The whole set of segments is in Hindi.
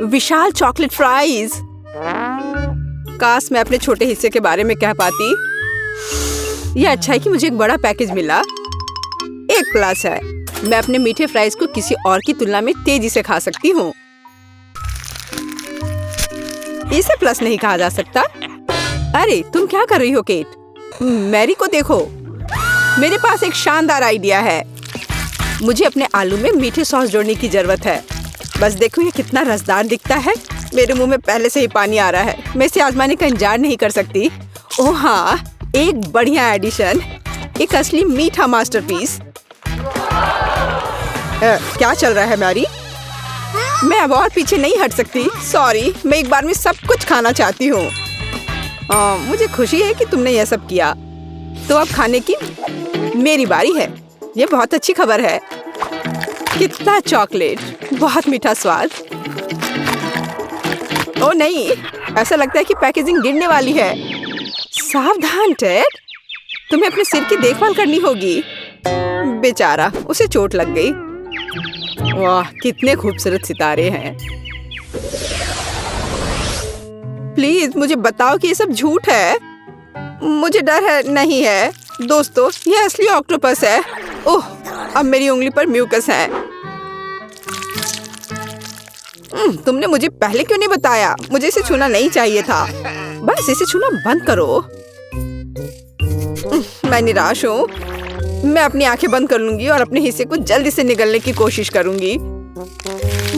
विशाल चॉकलेट फ्राइज। काश मैं अपने छोटे हिस्से के बारे में कह पाती। यह अच्छा है कि मुझे एक बड़ा पैकेज मिला। एक प्लस है, मैं अपने मीठे फ्राइज को किसी और की तुलना में तेजी से खा सकती हूँ। इसे प्लस नहीं कहा जा सकता। अरे तुम क्या कर रही हो केट? मैरी को देखो, मेरे पास एक शानदार आइडिया है। मुझे अपने आलू में मीठे सॉस जोड़ने की जरूरत है। बस देखो ये कितना रसदार दिखता है। मेरे मुंह में पहले से ही पानी आ रहा है। मैं इसे आजमाने का इंतजार नहीं कर सकती। ओह हाँ, एक बढ़िया एडिशन, एक असली मीठा मास्टरपीस। क्या चल रहा है मैरी? मैं अब और पीछे नहीं हट सकती। सॉरी, मैं एक बार में सब कुछ खाना चाहती हूँ। मुझे खुशी है कि तुमने यह सब किया। तो अब खाने की मेरी बारी है। ये बहुत अच्छी खबर है। कितना चॉकलेट, बहुत मीठा स्वाद। ओ नहीं, ऐसा लगता है कि पैकेजिंग गिरने वाली है। सावधान टेड, तुम्हें अपने सिर की देखभाल करनी होगी। बेचारा, उसे चोट लग गई। वाह, कितने खूबसूरत सितारे हैं। प्लीज मुझे बताओ कि ये सब झूठ है। मुझे डर है नहीं है। दोस्तों, यह असली ऑक्टोपस है। ओह, अब मेरी उंगली पर म्यूकस है। तुमने मुझे पहले क्यों नहीं बताया? मुझे इसे छूना नहीं चाहिए था। बस इसे छूना बंद करो। मैं निराश हूँ। मैं अपनी आंखें बंद कर लूंगी और अपने हिस्से को जल्दी से निगलने की कोशिश करूंगी।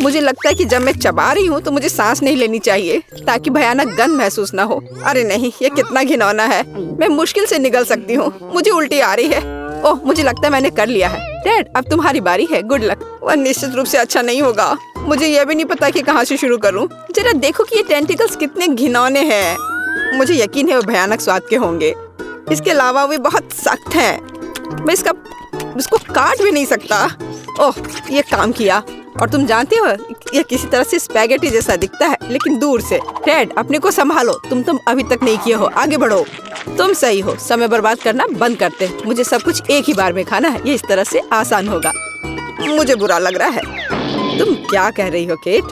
मुझे लगता है कि जब मैं चबा रही हूँ तो मुझे सांस नहीं लेनी चाहिए ताकि भयानक गंध महसूस ना हो। अरे नहीं, ये कितना घिनौना है। मैं मुश्किल से निगल सकती हूँ। मुझे उल्टी आ रही है। ओह, मुझे लगता है मैंने कर लिया है। डैड, अब तुम्हारी बारी है। Good luck. वह निश्चित रूप से अच्छा नहीं होगा। मुझे यह भी नहीं पता कि कहाँ से शुरू करूँ। जरा देखो कि ये टेंटिकल्स कितने घिनौने हैं। मुझे यकीन है वो भयानक स्वाद के होंगे। इसके अलावा वे बहुत सख्त हैं। मैं इसको काट भी नहीं सकता। ओह, ये काम किया। और तुम जानते हो, यह किसी तरह से स्पैगेटी जैसा दिखता है, लेकिन दूर से। डैड, अपने को संभालो। तुम अभी तक नहीं किए हो। आगे बढ़ो। तुम सही हो। समय बर्बाद करना बंद करते। मुझे सब कुछ एक ही बार में खाना है। ये इस तरह से आसान होगा। मुझे बुरा लग रहा है। तुम क्या कह रही हो केट?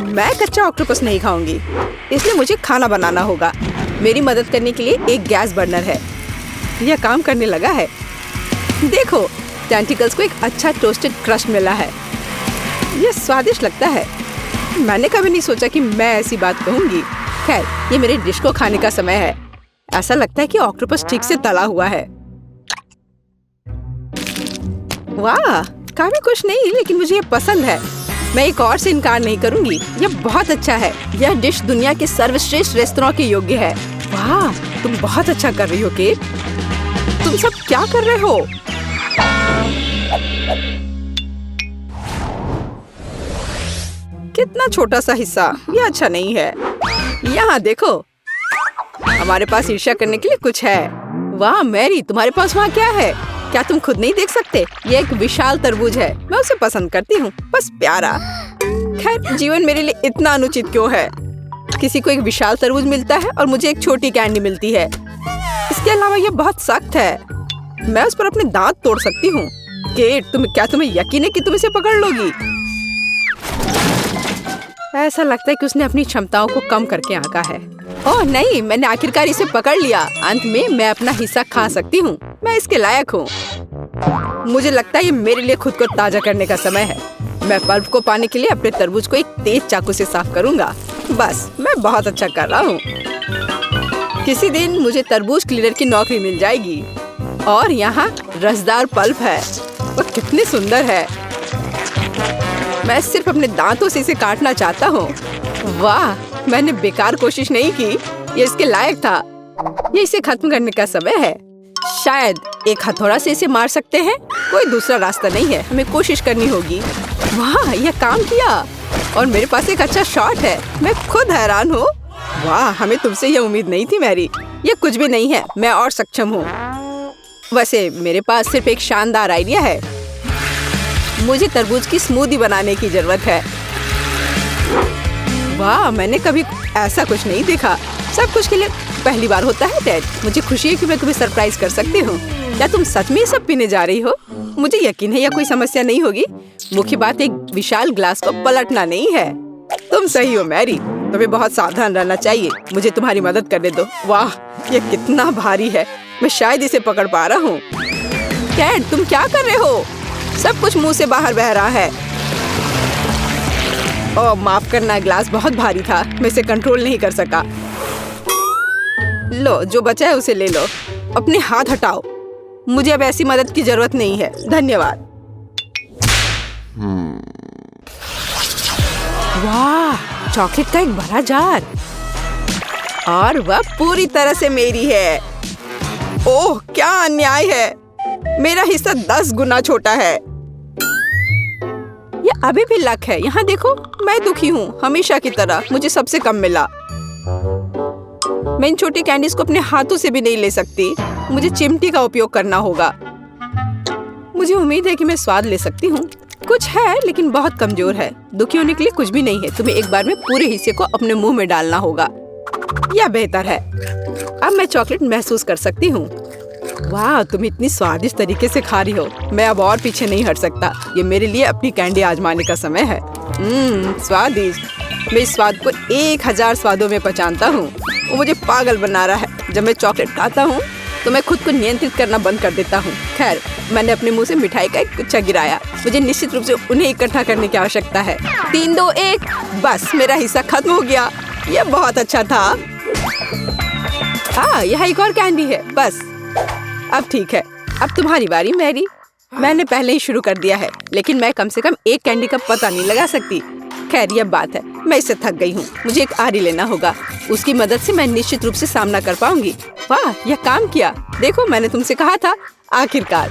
मैं कच्चा ऑक्टोपस नहीं खाऊंगी, इसलिए मुझे खाना बनाना होगा। मेरी मदद करने के लिए एक गैस बर्नर है। यह काम करने लगा है। देखो, टेंटिकल्स को एक अच्छा टोस्टेड क्रस्ट मिला है। यह स्वादिष्ट लगता है। मैंने कभी नहीं सोचा कि मैं ऐसी बात कहूंगी। खैर, ये मेरे डिश को खाने का समय है। ऐसा लगता है कि ऑक्टोपस ठीक से तला हुआ है। वाह, काफी कुछ नहीं, लेकिन मुझे ये पसंद है। मैं एक और से इनकार नहीं करूंगी। यह बहुत अच्छा है। यह डिश दुनिया के सर्वश्रेष्ठ रेस्तरां के योग्य है। वाह, तुम बहुत अच्छा कर रही हो केट। तुम सब क्या कर रहे हो? कितना छोटा सा हिस्सा। यह अच्छा नहीं है। यहाँ देखो, हमारे पास ईर्ष्या करने के लिए कुछ है। वाह मैरी, तुम्हारे पास वहाँ क्या है? क्या तुम खुद नहीं देख सकते? ये एक विशाल तरबूज है। मैं उसे पसंद करती हूँ। बस प्यारा। खैर, जीवन मेरे लिए इतना अनुचित क्यों है? किसी को एक विशाल तरबूज मिलता है और मुझे एक छोटी कैंडी मिलती है। इसके अलावा ये बहुत सख्त है। मैं उस पर अपने दांत तोड़ सकती हूँ। केट, तुम्हें यकीन है कि तुम इसे पकड़ लोगी? ऐसा लगता है कि उसने अपनी क्षमताओं को कम करके आंका है। ओह नहीं, मैंने आखिरकार इसे पकड़ लिया। अंत में मैं अपना हिस्सा खा सकती हूँ। मैं इसके लायक हूँ। मुझे लगता है ये मेरे लिए खुद को ताजा करने का समय है। मैं पल्प को पाने के लिए अपने तरबूज को एक तेज चाकू से साफ करूँगा। बस, मैं बहुत अच्छा कर रहा हूँ। किसी दिन मुझे तरबूज क्लीनर की नौकरी मिल जाएगी। और यहाँ रसदार पल्प है। वह कितनी सुंदर है। मैं सिर्फ अपने दांतों से इसे काटना चाहता हूँ। वाह, मैंने बेकार कोशिश नहीं की। ये इसके लायक था। ये इसे खत्म करने का समय है। शायद एक हथौड़ा से इसे मार सकते हैं। कोई दूसरा रास्ता नहीं है। हमें कोशिश करनी होगी। वाह, यह काम किया। और मेरे पास एक अच्छा शॉट है। मैं खुद हैरान हूँ। वाह, हमें तुमसे यह उम्मीद नहीं थी मैरी। ये कुछ भी नहीं है। मैं और सक्षम हूँ। वैसे मेरे पास सिर्फ एक शानदार आइडिया है। मुझे तरबूज की स्मूदी बनाने की जरूरत है। वाह, मैंने कभी ऐसा कुछ नहीं देखा। सब कुछ के लिए पहली बार होता है टेड। मुझे खुशी है कि मैं तुम्हें सरप्राइज कर सकती हूँ। क्या तुम सच में सब पीने जा रही हो? मुझे यकीन है यह कोई समस्या नहीं होगी। मुख्य बात एक विशाल ग्लास को पलटना नहीं है। तुम सही हो मैरी, तुम्हें बहुत सावधान रहना चाहिए। मुझे तुम्हारी मदद करने दो। वाह, ये कितना भारी है, मैं शायद इसे पकड़ पा रहा हूँ। कैट, तुम क्या कर रहे हो? सब कुछ मुंह से बाहर बह रहा है। ओह माफ करना, ग्लास बहुत भारी था, मैं इसे कंट्रोल नहीं कर सका। लो, जो बचा है उसे ले लो। अपने हाथ हटाओ, मुझे अब ऐसी मदद की जरूरत नहीं है, धन्यवाद। वाह, चॉकलेट का एक बड़ा जार, और वह पूरी तरह से मेरी है। ओह क्या अन्याय है, मेरा हिस्सा 10 गुना छोटा है। ये अभी भी लक है। यहाँ देखो, मैं दुखी हूँ, हमेशा की तरह मुझे सबसे कम मिला। मैं इन छोटी कैंडीज को अपने हाथों से भी नहीं ले सकती, मुझे चिमटी का उपयोग करना होगा। मुझे उम्मीद है कि मैं स्वाद ले सकती हूँ। कुछ है लेकिन बहुत कमजोर है। दुखी होने के लिए कुछ भी नहीं है, तुम्हें एक बार में पूरे हिस्से को अपने मुंह में डालना होगा। यह बेहतर है। अब मैं चॉकलेट महसूस कर सकती हूँ। वाह, तुम इतनी स्वादिष्ट तरीके से खा रही हो, मैं अब और पीछे नहीं हट सकता। ये मेरे लिए अपनी कैंडी आजमाने का समय है। स्वादिष्ट। मैं इस स्वाद को 1000 स्वादों में पहचानता हूँ। वो मुझे पागल बना रहा है। जब मैं चॉकलेट खाता हूँ तो मैं खुद को नियंत्रित करना बंद कर देता हूँ। खैर, मैंने अपने मुंह से मिठाई का एक गुच्छा गिराया। मुझे निश्चित रूप से उन्हें इकट्ठा करने की आवश्यकता है। 3, 2, 1, बस मेरा हिस्सा खत्म हो गया। यह बहुत अच्छा था। हाँ, यह एक और कैंडी है। बस अब ठीक है। अब तुम्हारी बारी मैरी। मैंने पहले ही शुरू कर दिया है, लेकिन मैं कम से कम एक कैंडी का पता नहीं लगा सकती। खैर, यह बात है, मैं इससे थक गई हूँ। मुझे एक आरी लेना होगा, उसकी मदद से मैं निश्चित रूप से सामना कर पाऊंगी। वाह, यह काम किया। देखो, मैंने तुमसे कहा था, आखिरकार।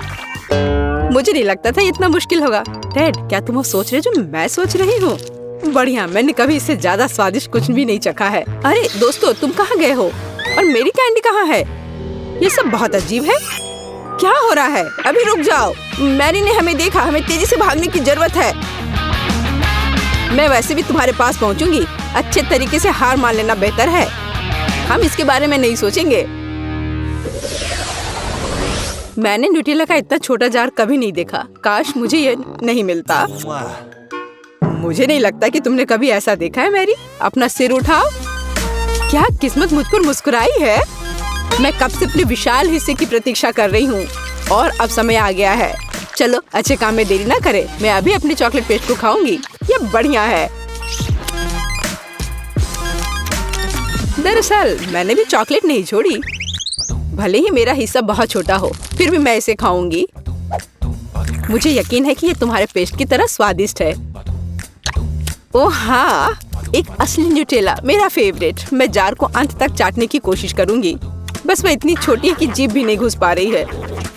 मुझे नहीं लगता था इतना मुश्किल होगा। टेड, क्या तुम वो सोच रहे जो मैं सोच रही हूँ? बढ़िया, मैंने कभी इससे ज्यादा स्वादिष्ट कुछ भी नहीं चखा है। अरे दोस्तों, तुम कहाँ गए हो? और मेरी कैंडी कहाँ है? ये सब बहुत अजीब है। क्या हो रहा है? अभी रुक जाओ। मैरी ने हमें देखा, हमें तेजी से भागने की जरूरत है। मैं वैसे भी तुम्हारे पास पहुंचूंगी। अच्छे तरीके से हार मान लेना बेहतर है। हम इसके बारे में नहीं सोचेंगे। मैंने न्यूटेला का इतना छोटा जार कभी नहीं देखा। काश मुझे ये नहीं मिलता। मुझे नहीं लगता कि तुमने कभी ऐसा देखा है मैरी। अपना सिर उठाओ। क्या किस्मत मुझ पर मुस्कुराई है। मैं कब से अपने विशाल हिस्से की प्रतीक्षा कर रही हूँ और अब समय आ गया है। चलो, अच्छे काम में देरी ना करें। मैं अभी अपने चॉकलेट पेस्ट को खाऊंगी। ये बढ़िया है। दरअसल मैंने भी चॉकलेट नहीं छोड़ी। भले ही मेरा हिस्सा बहुत छोटा हो, फिर भी मैं इसे खाऊंगी। मुझे यकीन है कि ये तुम्हारे पेस्ट की तरह स्वादिष्ट है। ओह हाँ, एक असली न्यूटेला, मेरा फेवरेट। मैं जार को अंत तक चाटने की कोशिश करूंगी। बस वह इतनी छोटी है कि जीभ भी नहीं घुस पा रही है।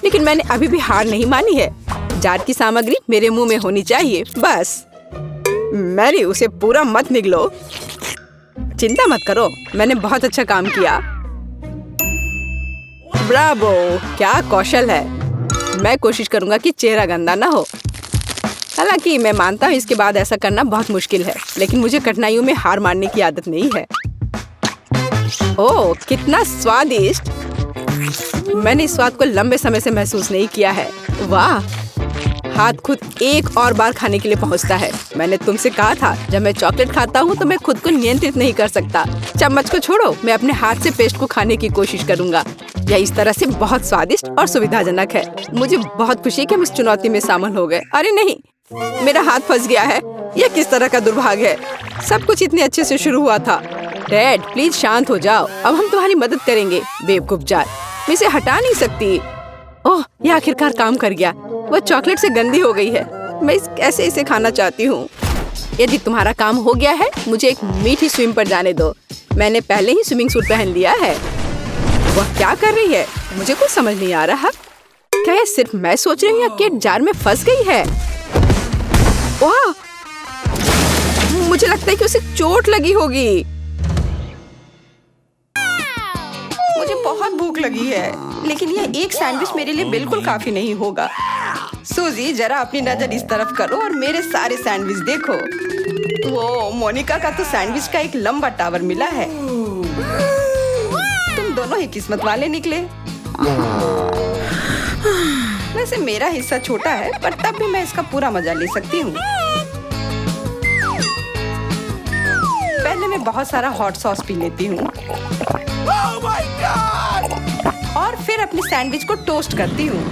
लेकिन मैंने अभी भी हार नहीं मानी है। जार की सामग्री मेरे मुंह में होनी चाहिए, बस। मैरी, उसे पूरा मत निगलो। चिंता मत करो, मैंने बहुत अच्छा काम किया। ब्रावो, क्या कौशल है। मैं कोशिश करूंगा कि चेहरा गंदा ना हो। हालांकि मैं मानता हूँ इसके बाद ऐसा करना बहुत मुश्किल है, लेकिन मुझे कठिनाइयों में हार मानने की आदत नहीं है। ओह, कितना स्वादिष्ट। मैंने इस स्वाद को लंबे समय से महसूस नहीं किया है। वाह, हाथ खुद एक और बार खाने के लिए पहुंचता है। मैंने तुमसे कहा था, जब मैं चॉकलेट खाता हूँ तो मैं खुद को नियंत्रित नहीं कर सकता। चम्मच को छोड़ो, मैं अपने हाथ से पेस्ट को खाने की कोशिश करूंगा। यह इस तरह से बहुत स्वादिष्ट और सुविधाजनक है। मुझे बहुत खुशी है कि हम इस चुनौती में शामिल हो गए। अरे नहीं, मेरा हाथ फंस गया है। यह किस तरह का दुर्भाग्य है। सब कुछ इतने अच्छे से शुरू हुआ था। टेड, प्लीज शांत हो जाओ। अब हम तुम्हारी मदद करेंगे। बेवकूफ जार, मैं इसे हटा नहीं सकती। ओह, यह आखिरकार काम कर गया। वह चॉकलेट से गंदी हो गई है। मैं कैसे इसे खाना चाहती हूँ। यदि तुम्हारा काम हो गया है, मुझे एक मीठी स्विम पर जाने दो। मैंने पहले ही स्विमिंग सूट पहन लिया है। वह क्या कर रही है, मुझे कुछ समझ नहीं आ रहा। क्या यह सिर्फ मैं सोच रही हूँ या केट जार में फंस गई है? वाह, मुझे लगता है कि उसे चोट लगी होगी। मुझे बहुत भूख लगी है, लेकिन यह एक सैंडविच मेरे लिए बिल्कुल काफी नहीं होगा। सूजी, जरा अपनी नजर इस तरफ करो और मेरे सारे सैंडविच देखो। वो मोनिका का तो सैंडविच का एक लंबा टावर मिला है। तुम दोनों ही किस्मत वाले निकले। वैसे मेरा हिस्सा छोटा है, पर तब भी मैं इसका पूरा मजा ले सकती हूँ। बहुत सारा हॉट सॉस पी लेती हूँ और फिर अपनी सैंडविच को टोस्ट करती हूँ।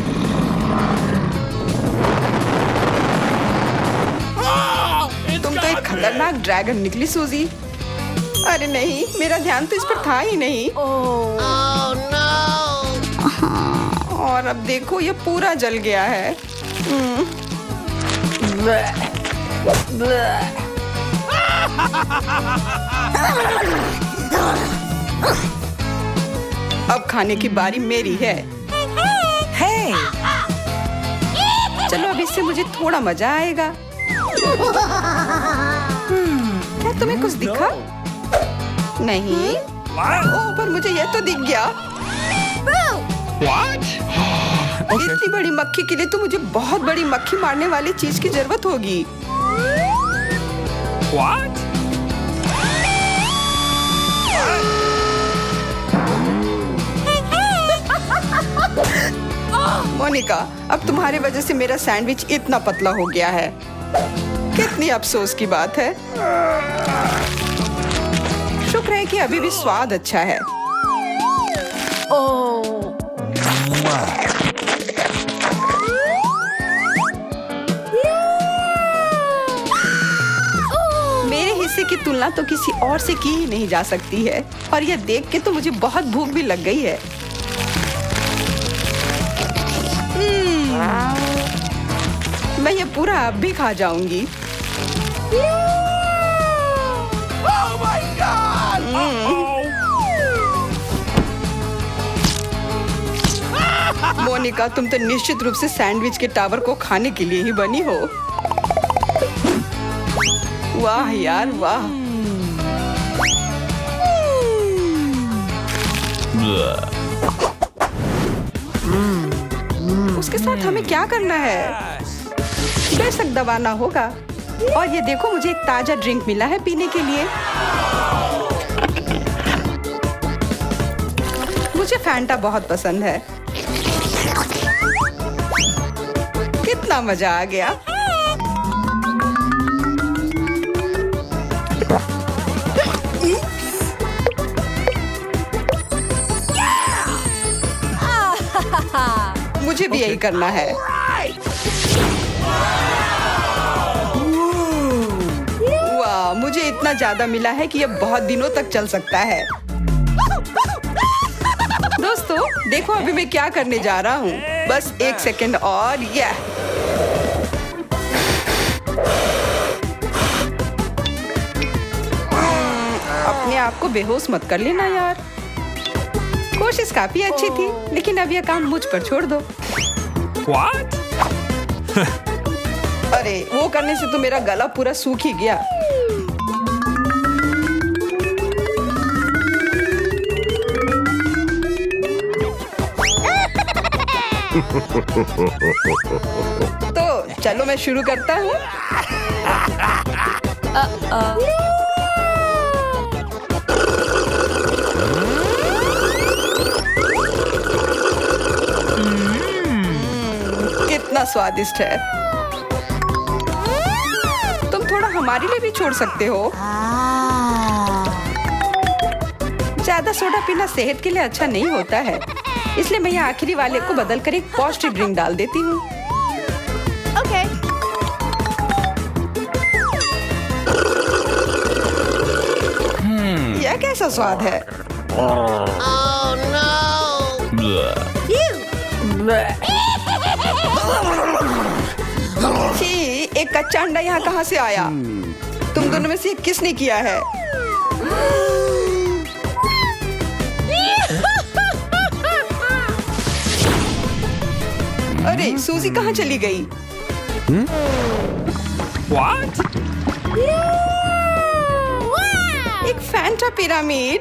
तुम तो एक खतरनाक ड्रैगन निकली सूजी। अरे नहीं, मेरा ध्यान तो इस पर था ही नहीं। और अब देखो ये पूरा जल गया है। अब खाने की बारी मेरी है। हे! चलो अब इससे मुझे थोड़ा मजा आएगा। क्या तुम्हें कुछ दिखा? नहीं। ओह, पर मुझे ये तो दिख गया। इतनी बड़ी मक्खी के लिए तो मुझे बहुत बड़ी मक्खी मारने वाली चीज की जरूरत होगी। मोनिका, अब तुम्हारी वजह से मेरा सैंडविच इतना पतला हो गया है। कितनी अफसोस की बात है। शुक्र है कि अभी भी स्वाद अच्छा है। मेरे हिस्से की तुलना तो किसी और से की ही नहीं जा सकती है और यह देख के तो मुझे बहुत भूख भी लग गई है। मैं ये पूरा अब भी खा जाऊंगी। मोनिका, तुम तो निश्चित रूप से सैंडविच के टावर को खाने के लिए ही बनी हो। वाह यार वाह। उसके साथ हमें क्या करना है? बेशक दबाना होगा। और ये देखो, मुझे एक ताजा ड्रिंक मिला है पीने के लिए। मुझे फैंटा बहुत पसंद है। कितना मजा आ गया। मुझे भी यही करना है। वाह, मुझे इतना ज्यादा मिला है कि यह बहुत दिनों तक चल सकता है। दोस्तों, देखो अभी मैं क्या करने जा रहा हूँ। बस एक सेकंड और यह अपने आप को बेहोश मत कर लेना यार। कोशिश काफी अच्छी थी, लेकिन अब यह काम मुझ पर छोड़ दो। What? अरे, वो करने से तो मेरा गला पूरा सूख ही गया। तो चलो मैं शुरू करता हूँ। कितना स्वादिष्ट है। तुम थोड़ा हमारे लिए भी छोड़ सकते हो। ज्यादा सोडा पीना सेहत के लिए अच्छा नहीं होता है, इसलिए मैं यहाँ आखिरी वाले को बदल कर एक पौष्टिक ड्रिंक डाल देती हूँ। Okay. यह कैसा स्वाद है? Oh no! छी, एक कच्चा अंडा यहाँ कहाँ से आया? तुम दोनों में से किसने किया है? अरे, सूजी कहाँ चली गई? What? एक फैंटा पिरामिड?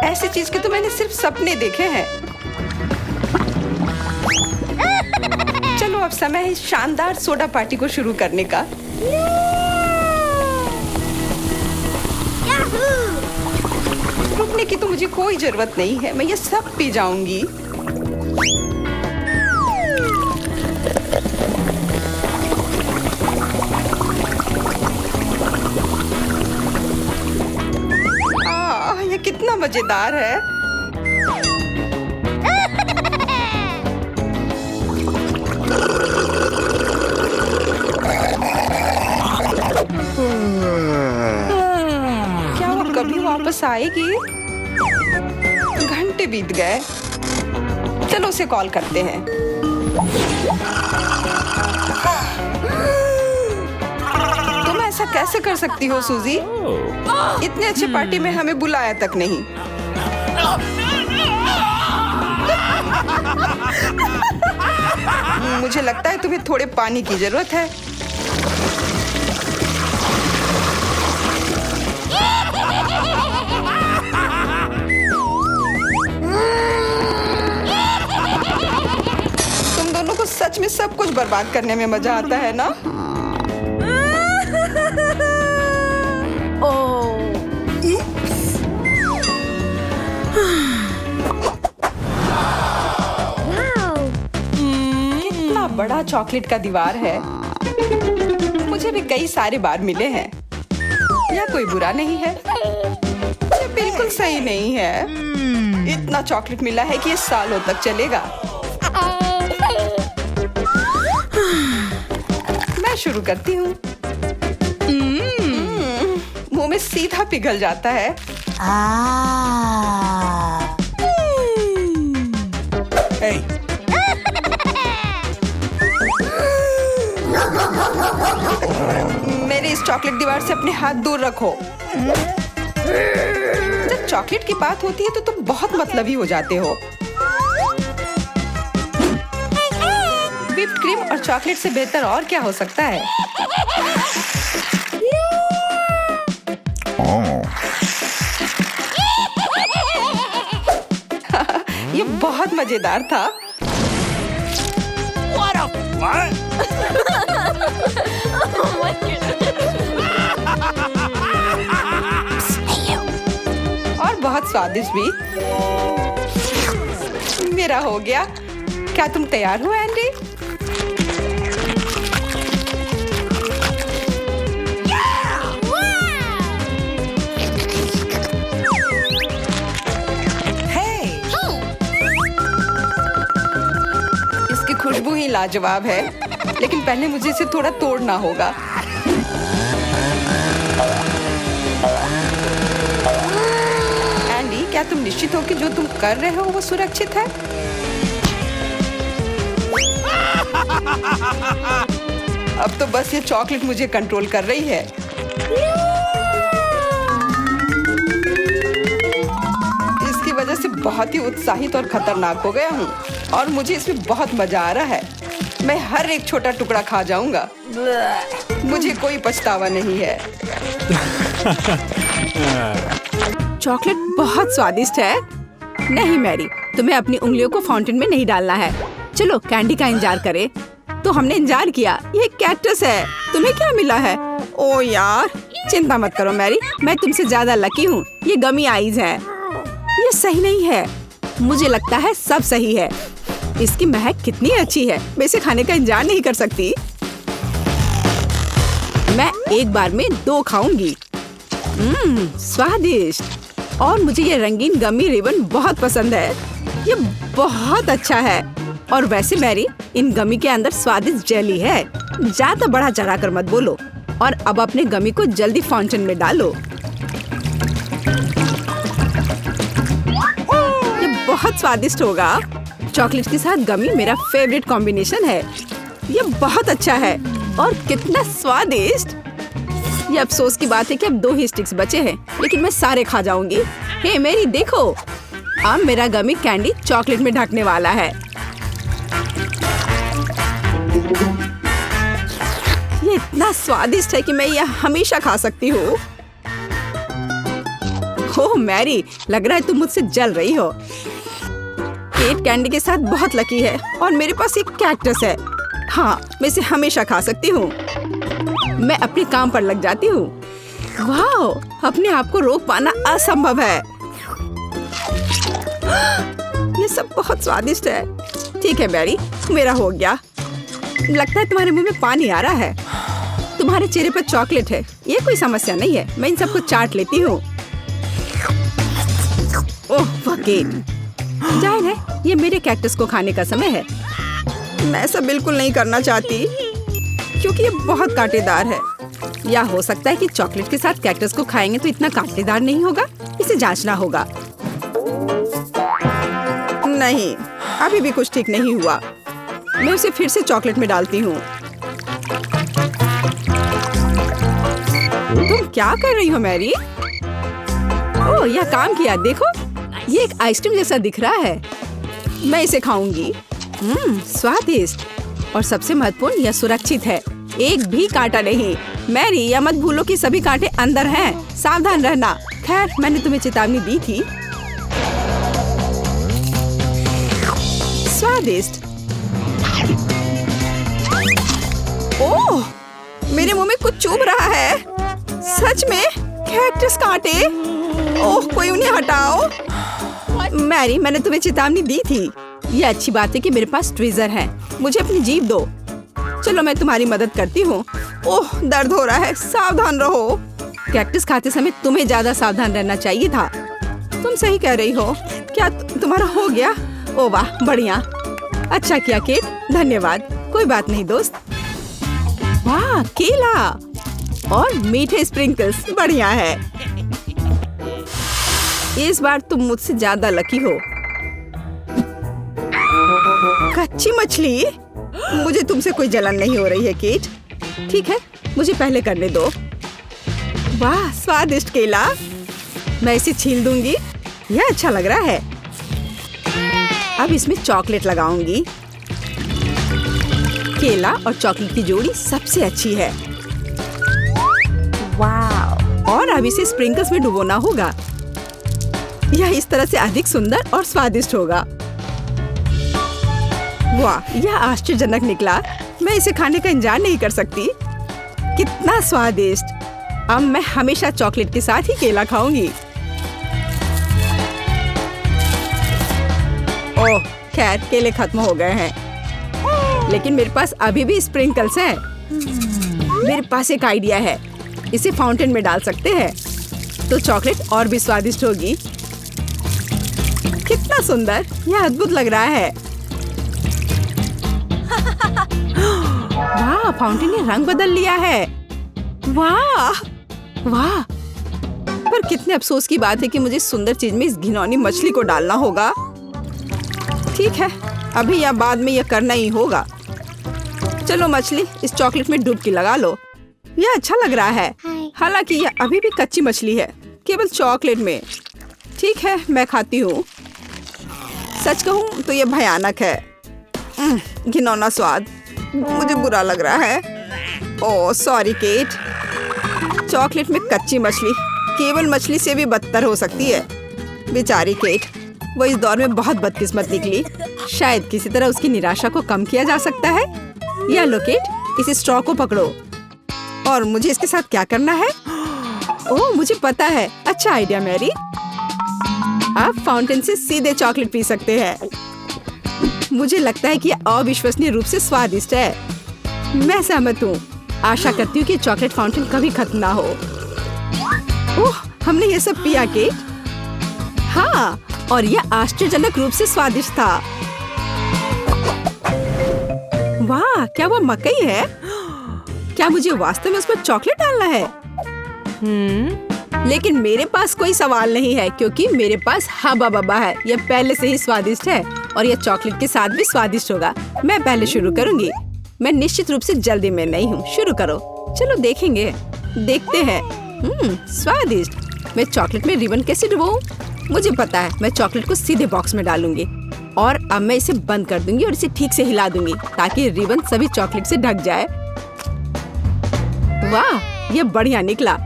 ऐसी चीज के तो मैंने सिर्फ सपने देखे हैं। चलो अब समय है इस शानदार सोडा पार्टी को शुरू करने का। रुकने की तो मुझे कोई जरूरत नहीं है, मैं ये सब पी जाऊंगी। मजेदार है। क्या वो कभी वापस आएगी? घंटे बीत गए। चलो उसे कॉल करते हैं। तुम ऐसा कैसे कर सकती हो सूजी? इतने अच्छे पार्टी में हमें बुलाया तक नहीं। मुझे लगता है तुम्हें थोड़े पानी की जरूरत है। तुम दोनों को सच में सब कुछ बर्बाद करने में मजा आता है ना? कितना बड़ा चॉकलेट का दीवार है। मुझे भी कई सारे बार मिले हैं। यह कोई बुरा नहीं है, ये बिल्कुल सही नहीं है। इतना चॉकलेट मिला है कि ये सालों तक चलेगा। मैं शुरू करती हूँ। मुंह में सीधा पिघल जाता है। Hey. मेरे इस चॉकलेट दीवार से अपने हाथ दूर रखो। जब चॉकलेट की बात होती है तो तुम बहुत मतलबी हो जाते हो। व्हिप्ड क्रीम और चॉकलेट से बेहतर और क्या हो सकता है? ये बहुत मजेदार था। What? और बहुत स्वादिष्ट भी। मेरा हो गया। क्या तुम तैयार हो एंडी? इसकी खुशबू ही लाजवाब है, लेकिन पहले मुझे इसे थोड़ा तोड़ना होगा। एंडी, क्या तुम निश्चित हो कि जो तुम कर रहे हो वो सुरक्षित है? अब तो बस ये चॉकलेट मुझे कंट्रोल कर रही है। इसकी वजह से बहुत ही उत्साहित और खतरनाक हो गया हूँ और मुझे इसमें बहुत मजा आ रहा है। मैं हर एक छोटा टुकड़ा खा जाऊंगा। मुझे कोई पछतावा नहीं है। चॉकलेट बहुत स्वादिष्ट है। नहीं मैरी, तुम्हें अपनी उंगलियों को फाउंटेन में नहीं डालना है। चलो कैंडी का इंतजार करें। तो हमने इंतजार किया। ये कैक्टस है। तुम्हें क्या मिला है? ओ यार, चिंता मत करो मैरी, मैं तुमसे ज्यादा लकी हूँ। ये गमी आइज है। ये सही नहीं है। मुझे लगता है सब सही है। इसकी महक कितनी अच्छी है। मैं इसे खाने का इंतजार नहीं कर सकती। मैं एक बार में 2 खाऊंगी। स्वादिष्ट। और मुझे ये रंगीन गमी रिबन बहुत पसंद है। ये बहुत अच्छा है। और वैसे मैरी, इन गमी के अंदर स्वादिष्ट जेली है। ज्यादा बढ़ा चढ़ा कर मत बोलो। और अब अपने गमी को जल्दी फाउंटेन में डालो। ये बहुत स्वादिष्ट होगा। चॉकलेट के साथ गमी मेरा फेवरेट कॉम्बिनेशन है। ये बहुत अच्छा है और कितना स्वादिष्ट। ये अफसोस की बात है कि अब 2 ही स्टिक्स बचे हैं, लेकिन मैं सारे खा जाऊंगी। हे मेरी, देखो, अब मेरा गमी कैंडी चॉकलेट में ढकने वाला है। ये इतना स्वादिष्ट है कि मैं यह हमेशा खा सकती हूँ। ओह मैरी, लग रहा है तुम मुझसे जल रही हो। केट कैंडी के साथ बहुत लकी है और मेरे पास एक कैक्टस है। हाँ, मैं इसे हमेशा खा सकती हूँ। मैं अपने काम पर लग जाती हूँ। वाह, अपने आप को रोक पाना असंभव है। ये सब बहुत स्वादिष्ट है। ठीक है मैरी, मेरा हो गया। लगता है तुम्हारे मुंह में पानी आ रहा है। तुम्हारे चेहरे पर चॉकलेट है। ये कोई समस्या नहीं है। मैं इन सबको चाट लेती हूँ। ओह वकील, जाहिर है ये मेरे कैक्टस को खाने का समय है। मैं ऐसा बिल्कुल नहीं करना चाहती क्योंकि ये बहुत कांटेदार है। या हो सकता है कि चॉकलेट के साथ कैक्टस को खाएंगे तो इतना कांटेदार नहीं होगा। इसे जांचना होगा। नहीं, अभी भी कुछ ठीक नहीं हुआ। मैं उसे फिर से चॉकलेट में डालती हूँ। तुम क्या कर रही हो मैरी? ओह, यह काम किया। देखो, ये एक आइसक्रीम जैसा दिख रहा है। मैं इसे खाऊंगी। स्वादिष्ट और सबसे महत्वपूर्ण, यह सुरक्षित है। एक भी कांटा नहीं। मैरी, यह मत भूलो कि सभी कांटे अंदर हैं। सावधान रहना। खैर, मैंने तुम्हें चेतावनी दी थी। स्वादिष्ट। ओह, मेरे मुंह में कुछ चुभ रहा है। सच में कैक्टस कांटे। ओह, कोई उन्हें हटाओ। मैरी, मैंने तुम्हें चेतावनी दी थी। यह अच्छी बात है कि मेरे पास ट्विज़र है। मुझे अपनी जीभ दो। चलो, मैं तुम्हारी मदद करती हूँ। ओह, दर्द हो रहा है। सावधान रहो। कैक्टस खाते समय तुम्हें ज्यादा सावधान रहना चाहिए था। तुम सही कह रही हो। क्या तुम्हारा हो गया? ओह वाह, बढ़िया। अच्छा किया केट, धन्यवाद। कोई बात नहीं दोस्त। वाह, केला और मीठे स्प्रिंकल्स, बढ़िया है। इस बार तुम मुझसे ज्यादा लकी हो। कच्ची मछली? मुझे तुमसे कोई जलन नहीं हो रही है केट। ठीक है, मुझे पहले करने दो। वाह, स्वादिष्ट केला। मैं इसे छील दूंगी। यह अच्छा लग रहा है। अब इसमें चॉकलेट लगाऊंगी। केला और चॉकलेट की जोड़ी सबसे अच्छी है। वाह! और अब इसे स्प्रिंकल्स में डुबोना होगा। यह इस तरह से अधिक सुंदर और स्वादिष्ट होगा। वाह, यह आश्चर्यजनक निकला। मैं इसे खाने का इंतजार नहीं कर सकती। कितना स्वादिष्ट। अब मैं हमेशा चॉकलेट के साथ ही केला खाऊंगी। ओह, खैर केले खत्म हो गए हैं, लेकिन मेरे पास अभी भी स्प्रिंकल्स हैं। मेरे पास एक आइडिया है। इसे फाउंटेन में डाल सकते हैं तो चॉकलेट और भी स्वादिष्ट होगी। कितना सुंदर, यह अद्भुत लग रहा है। वाह, फाउंटेन ने रंग बदल लिया है। वाह वाह, पर कितने अफसोस की बात है कि मुझे सुंदर चीज में इस घिनौनी मछली को डालना होगा। ठीक है, अभी या बाद में यह करना ही होगा। चलो मछली, इस चॉकलेट में डुबकी लगा लो। यह अच्छा लग रहा है। हालांकि यह अभी भी कच्ची मछली है, केवल चॉकलेट में। ठीक है, मैं खाती हूँ। सच कहूँ तो यह भयानक है। घिनौना स्वाद, मुझे बुरा लग रहा है। Oh sorry cat. चॉकलेट में कच्ची मछली केवल मछली से भी बदतर हो सकती है। बेचारी केट, वो इस दौर में बहुत बदकिस्मत निकली। शायद किसी तरह उसकी निराशा को कम किया जा सकता है। या लो केट, इस स्ट्रॉ को पकड़ो। और मुझे इसके साथ क्या करना है? ओह, मुझे पता है। अच्छा आइडिया मैरी। आप फाउंटेन से सीधे चॉकलेट पी सकते हैं। मुझे लगता है कि यह अविश्वसनीय रूप से स्वादिष्ट है। मैं सहमत हूँ। आशा करती हूँ कि चॉकलेट फाउंटेन कभी खत्म ना हो। ओह, हमने ये सब पिया केट। हाँ, और यह आश्चर्यजनक रूप से स्वादिष्ट था। वाह, क्या वो मकई है? क्या मुझे वास्तव में उस पर चॉकलेट डालना है? लेकिन मेरे पास कोई सवाल नहीं है क्योंकि मेरे पास हब्बा बब्बा है। यह पहले से ही स्वादिष्ट है और यह चॉकलेट के साथ भी स्वादिष्ट होगा। मैं पहले शुरू करूंगी। मैं निश्चित रूप से जल्दी में नहीं हूँ। शुरू करो। चलो देखेंगे, देखते हैं। स्वादिष्ट। मैं चॉकलेट में रिबन कैसे डुबाऊं? मुझे पता है, मैं चॉकलेट को सीधे बॉक्स में डालूंगी और अब मैं इसे बंद कर दूंगी और इसे ठीक से हिला दूंगी ताकि रिबन सभी चॉकलेट से ढक जाए। वाह, यह बढ़िया निकला।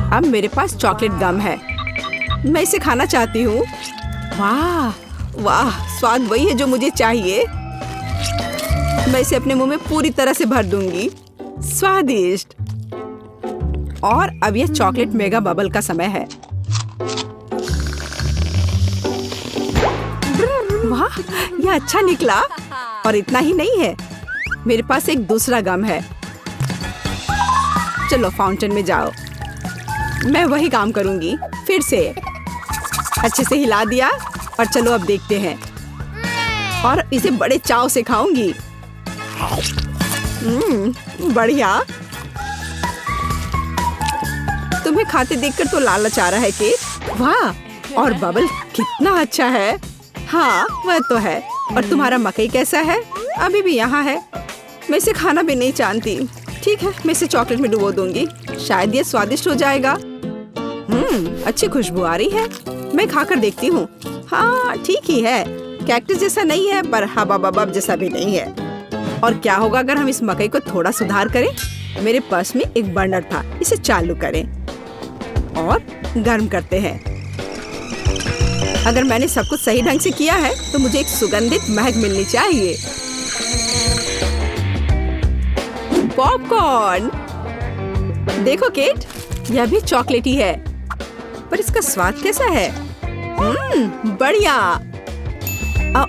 अब मेरे पास चॉकलेट गम है। मैं इसे खाना चाहती हूँ। वाह वाह, स्वाद वही है जो मुझे चाहिए। मैं इसे अपने मुंह में पूरी तरह से भर दूंगी। स्वादिष्ट। और अब यह चॉकलेट मेगा बबल का समय है। वाह, यह अच्छा निकला। और इतना ही नहीं है, मेरे पास एक दूसरा गम है। चलो फाउंटेन में जाओ। मैं वही काम करूंगी फिर से। अच्छे से हिला दिया और चलो अब देखते हैं। और इसे बड़े चाव से खाऊंगी। बढ़िया। तुम्हें खाते देखकर तो लालच आ रहा है केट। वाह, और बबल कितना अच्छा है। हाँ वह तो है। और तुम्हारा मकई कैसा है? अभी भी यहाँ है। मैं इसे खाना भी नहीं जानती। ठीक है, मैं इसे चॉकलेट में डुबो दूंगी, शायद ये स्वादिष्ट हो जाएगा। अच्छी खुशबू आ रही है। मैं खाकर देखती हूँ। हाँ ठीक ही है, कैक्टस जैसा नहीं है पर हबाबब जैसा भी नहीं है। और क्या होगा अगर हम इस मकई को थोड़ा सुधार करें? मेरे पर्स में एक बर्नर था, इसे चालू करें और गर्म करते हैं। अगर मैंने सब कुछ सही ढंग से किया है तो मुझे एक सुगंधित महक मिलनी चाहिए। पॉपकॉर्न देखो केट, यह भी चॉकलेटी है, पर इसका स्वाद कैसा है? बढ़िया।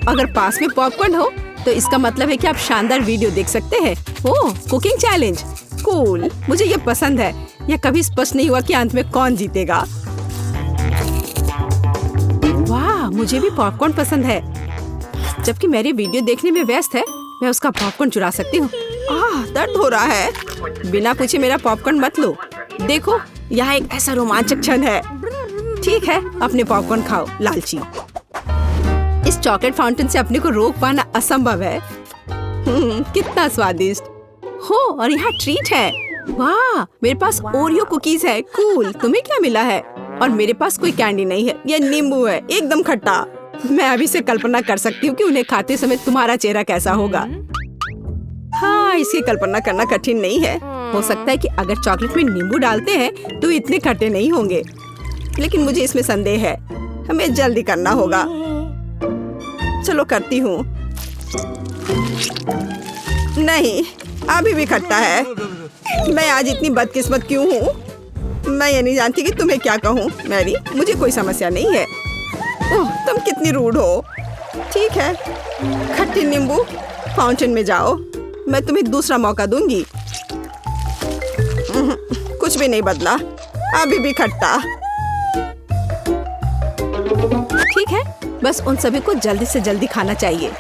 अगर पास में पॉपकॉर्न हो तो इसका मतलब है कि आप शानदार वीडियो देख सकते हैं। ओह, कुकिंग चैलेंज, कूल। मुझे ये पसंद है। यह कभी स्पष्ट नहीं हुआ कि अंत में कौन जीतेगा। वाह, मुझे भी पॉपकॉर्न पसंद है। जबकि मेरी वीडियो देखने में व्यस्त है, मैं उसका पॉपकॉर्न चुरा सकती हूँ। दर्द हो रहा है। बिना पूछे मेरा पॉपकॉर्न मत लो। देखो, यहाँ एक ऐसा रोमांचक क्षण है। ठीक है, अपने पॉपकॉर्न खाओ, लालची। इस चॉकलेट फाउंटेन से अपने को रोक पाना असंभव है। कितना स्वादिष्ट हो। और यहाँ ट्रीट है। वाह, मेरे पास ओरियो कुकीज है। कूल। तुम्हें क्या मिला है? और मेरे पास कोई कैंडी नहीं है। यह नींबू है, एकदम खट्टा। मैं अभी से कल्पना कर सकती हूँ कि उन्हें खाते समय तुम्हारा चेहरा कैसा होगा। हाँ, इसकी कल्पना करना कठिन नहीं है। हो सकता है कि अगर चॉकलेट में नींबू डालते हैं तो इतने खट्टे नहीं होंगे, लेकिन मुझे इसमें संदेह है। हमें जल्दी करना होगा। चलो करती हूँ। नहीं, अभी भी खट्टा है। मैं आज इतनी बदकिस्मत क्यों हूँ? मैं ये नहीं जानती कि तुम्हें क्या कहूँ। मैरी, मुझे कोई समस्या नहीं है। ओह, तुम कितनी रूड हो। ठीक है, खट्टी नींबू फाउंटेन में जाओ। मैं तुम्हें दूसरा मौका दूंगी। कुछ भी नहीं बदला, अभी भी खट्टा। ठीक है, बस उन सभी को जल्दी से जल्दी खाना चाहिए।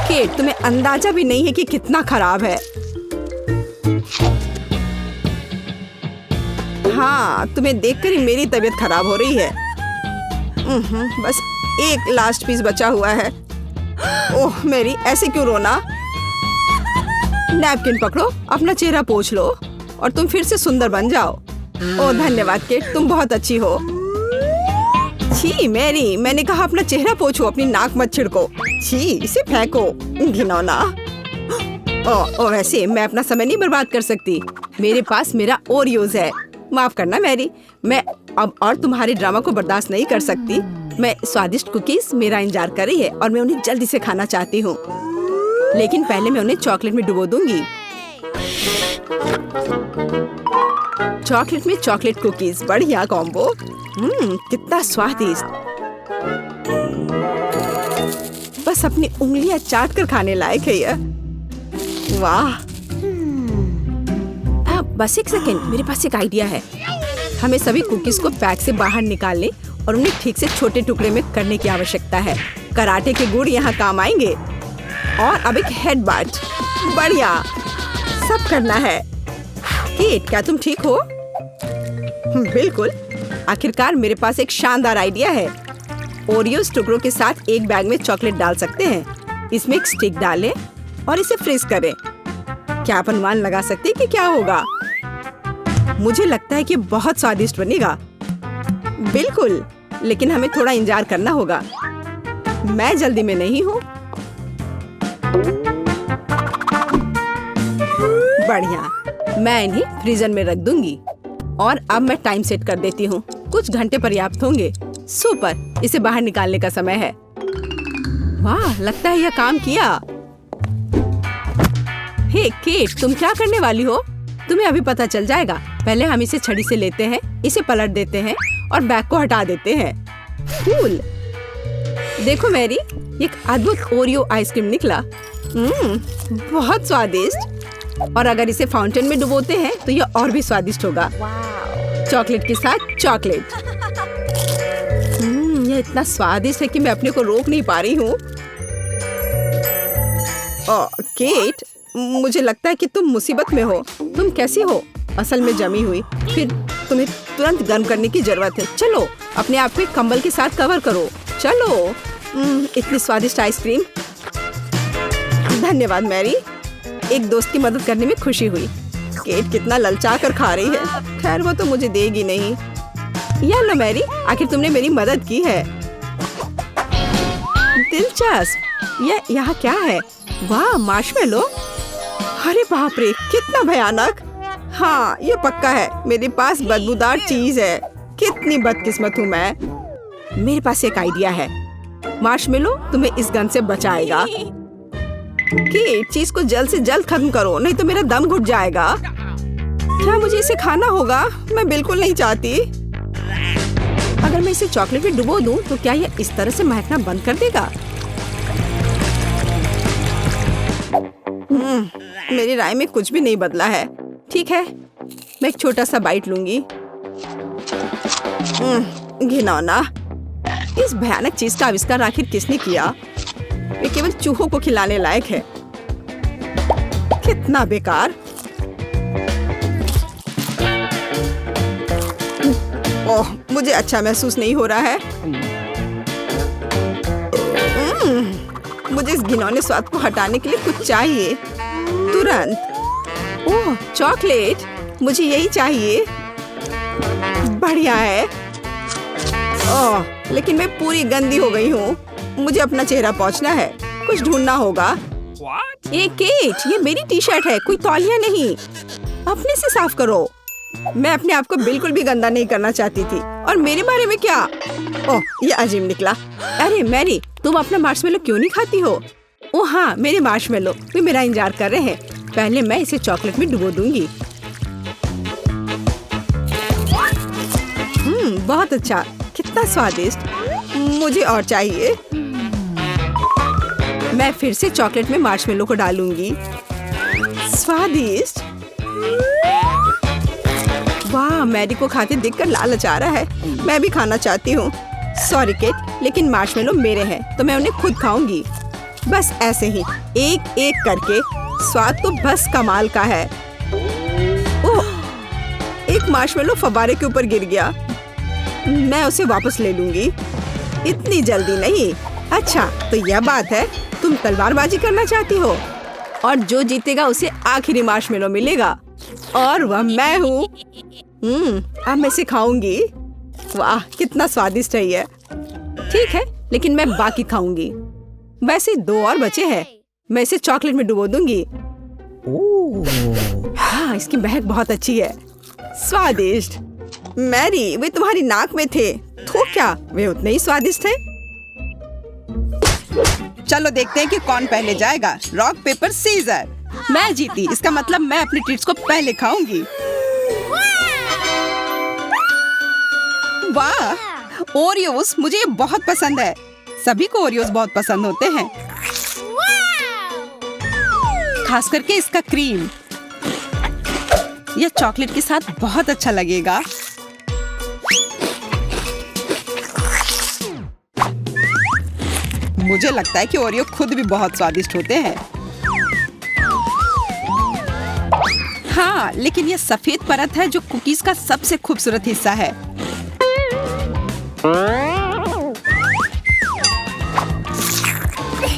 केट, तुम्हें अंदाजा भी नहीं है कि कितना खराब है। हाँ, तुम्हें देखकर ही मेरी तबीयत खराब हो रही है। बस एक लास्ट पीस बचा हुआ है। ओह मेरी, ऐसे क्यों रोना? नैपकिन पकड़ो, अपना चेहरा पोंछ लो और तुम फिर से सुंदर बन जाओ। ओह धन्यवाद केट, तुम बहुत अच्छी हो। छी मैरी, मैंने कहा अपना चेहरा पोंछो, अपनी नाक मत छिड़को। छी, इसे फेंको, घिनौना। ओह वैसे मैं अपना समय नहीं बर्बाद कर सकती। मेरे पास मेरा ओरियोज है। माफ करना मैरी, मैं अब और तुम्हारे ड्रामा को बर्दाश्त नहीं कर सकती। मैं स्वादिष्ट कुकीज मेरा इंतजार कर रही है और मैं उन्हें जल्दी से खाना चाहती हूँ, लेकिन पहले मैं उन्हें चॉकलेट में डुबो दूंगी। चॉकलेट में चॉकलेट कुकीज, बढ़िया कॉम्बो। कितना स्वादिष्ट। बस अपनी उंगलियां चाट कर खाने लायक है यह। वाह। बस एक सेकेंड, मेरे पास एक आइडिया है। हमें सभी कुकीज को पैक से बाहर निकालने और उन्हें ठीक से छोटे टुकड़े में करने की आवश्यकता है। कराटे के गुण यहाँ काम आएंगे। और अब एक हेड बाट। बढ़िया, सब करना है। केट, क्या तुम ठीक हो? बिल्कुल। आखिरकार मेरे पास एक शानदार आइडिया है। ओरियोस टुकड़ों के साथ एक बैग में चॉकलेट डाल सकते हैं। इसमें एक स्टिक डालें और इसे फ्रीज करें। क्या आप अनुमान लगा सकते हैं कि क्या होगा? मुझे लगता है कि बहुत स्वादिष्ट बनेगा। बिल्कुल, लेकिन हमें थोड़ा इंतजार करना होगा। मैं जल्दी में नहीं हूँ। बढ़िया, मैं इन्हें फ्रीजर में रख दूंगी और अब मैं टाइम सेट कर देती हूँ। कुछ घंटे पर्याप्त होंगे। सुपर, इसे बाहर निकालने का समय है। वाह, लगता है यह काम किया। हे केट, तुम क्या करने वाली हो? तुम्हें अभी पता चल जाएगा। पहले हम इसे छड़ी से लेते हैं, इसे पलट देते हैं और बैग को हटा देते हैं। कूल। देखो मैरी, एक अद्भुत ओरियो आइसक्रीम निकला। बहुत स्वादिष्ट। और अगर इसे फाउंटेन में डुबोते हैं तो यह और भी स्वादिष्ट होगा। चॉकलेट के साथ चॉकलेट। यह इतना स्वादिष्ट है कि मैं अपने को रोक नहीं पा रही हूँ। केट, मुझे लगता है कि तुम मुसीबत में हो। तुम कैसी हो? असल में जमी हुई, फिर तुम्हें तुरंत गर्म करने की जरूरत है। चलो अपने आप को कंबल के साथ कवर करो। चलो। इतनी स्वादिष्ट आइसक्रीम। धन्यवाद मैरी, एक दोस्त की मदद करने में खुशी हुई। केट कितना ललचा कर खा रही है। खैर वो तो मुझे देगी नहीं। या लो मैरी, आखिर तुमने मेरी मदद की है। दिलचस्प। यह यहाँ क्या है? वाह, मार्शमेलो। अरे बाप रे, कितना भयानक। हाँ, ये पक्का है। मेरे पास बदबूदार चीज है। कितनी बदकिस्मत हूँ मैं। मेरे पास एक आइडिया है। मार्शमेलो तुम्हें इस गन से बचाएगा। कि चीज को जल्द से जल्द खत्म करो, नहीं तो मेरा दम घुट जाएगा। क्या मुझे इसे खाना होगा? मैं बिल्कुल नहीं चाहती। अगर मैं इसे चॉकलेट में डुबो दूं, तो क्या यह इस तरह से महकना बंद कर देगा? मेरी राय में कुछ भी नहीं बदला है। ठीक है, मैं एक छोटा सा बाइट लूंगी। घिनौना। इस भयानक चीज का आविष्कार आखिर किसने किया? ये केवल चूहों को खिलाने लायक है। कितना बेकार। ओह, मुझे अच्छा महसूस नहीं हो रहा है। मुझे इस घिनौने स्वाद को हटाने के लिए कुछ चाहिए तुरंत। ओह, चॉकलेट, मुझे यही चाहिए। बढ़िया है। ओह, लेकिन मैं पूरी गंदी हो गई हूँ। मुझे अपना चेहरा पोंछना है। कुछ ढूंढना होगा। What? ये केट, ये मेरी टी शर्ट है, कोई तौलिया नहीं। अपने से साफ करो। मैं अपने आप को बिल्कुल भी गंदा नहीं करना चाहती थी। और मेरे बारे में क्या? ओह, ये अजीब निकला। अरे मैरी, तुम अपना मार्शमेलो क्यों नहीं खाती हो? ओह हाँ, मेरे मार्शमेलो वे मेरा इंतजार कर रहे हैं। पहले मैं इसे चॉकलेट में डुबो दूंगी। बहुत अच्छा, कितना स्वादिष्ट। मुझे और चाहिए। मैं फिर से चॉकलेट में मार्शमेलो को डालूंगी। स्वादिष्ट। वाह, मैरी को खाते देखकर लालच आ रहा है। मैं भी खाना चाहती हूँ। सॉरी केट, लेकिन मार्शमेलो मेरे हैं, तो मैं उन्हें खुद खाऊंगी। बस ऐसे ही, एक एक करके। स्वाद तो बस कमाल का है। ओह, एक मार्शमेलो फव्वारे के ऊपर गिर गया। मैं उसे वापस ले लूंगी। इतनी जल्दी नहीं। अच्छा, तो यह बात है, तुम तलवारबाजी करना चाहती हो, और जो जीतेगा उसे आखिरी मार्शमेलो मिलेगा, और वह मैं हूँ। अब मैं इसे खाऊंगी। वाह, कितना स्वादिष्ट है ये। ठीक है, लेकिन मैं बाकी खाऊंगी। वैसे 2 और बचे हैं। मैं इसे चॉकलेट में डुबो दूंगी। हाँ, इसकी महक बहुत अच्छी है। स्वादिष्ट। मैरी, वे तुम्हारी नाक में थे। तो क्या वे उतने ही स्वादिष्ट थे? चलो देखते हैं कि कौन पहले जाएगा। Rock paper scissor. मैं जीती, इसका मतलब मैं अपनी ट्रीट्स को पहले खाऊंगी। वाह, ओरियोस, मुझे ये बहुत पसंद है। सभी को ओरियोस बहुत पसंद होते हैं, खास करके इसका क्रीम। यह चॉकलेट के साथ बहुत अच्छा लगेगा। मुझे लगता है कि ओरियो खुद भी बहुत स्वादिष्ट होते हैं। हाँ, लेकिन यह सफेद परत है जो कुकीज का सबसे खूबसूरत हिस्सा है।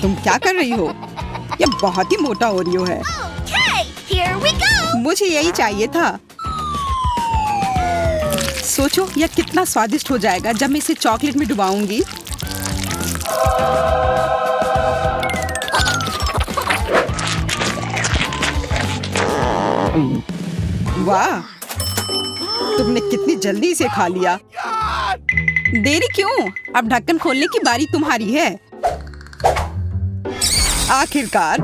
तुम क्या कर रही हो? यह बहुत ही मोटा ओरियो है। Okay, here we go. मुझे यही चाहिए था। सोचो यह कितना स्वादिष्ट हो जाएगा जब मैं इसे चॉकलेट में डुबाऊंगी। वाह, तुमने कितनी जल्दी इसे खा लिया। देरी क्यों? अब ढक्कन खोलने की बारी तुम्हारी है। आखिरकार।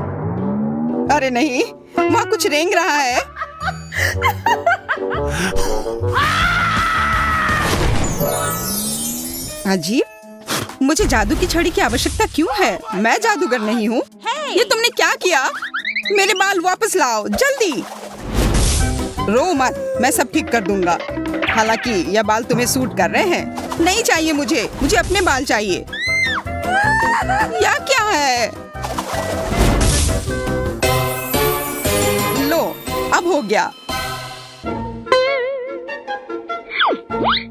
अरे नहीं, वहाँ कुछ रेंग रहा है। अजीब, मुझे जादू की छड़ी की आवश्यकता क्यों है? मैं जादूगर नहीं हूँ। ये तुमने क्या किया? मेरे बाल वापस लाओ, जल्दी। रो मत, मैं सब ठीक कर दूंगा। हालांकि यह बाल तुम्हें सूट कर रहे हैं। नहीं चाहिए मुझे, मुझे अपने बाल चाहिए। यह क्या है? लो, अब हो गया।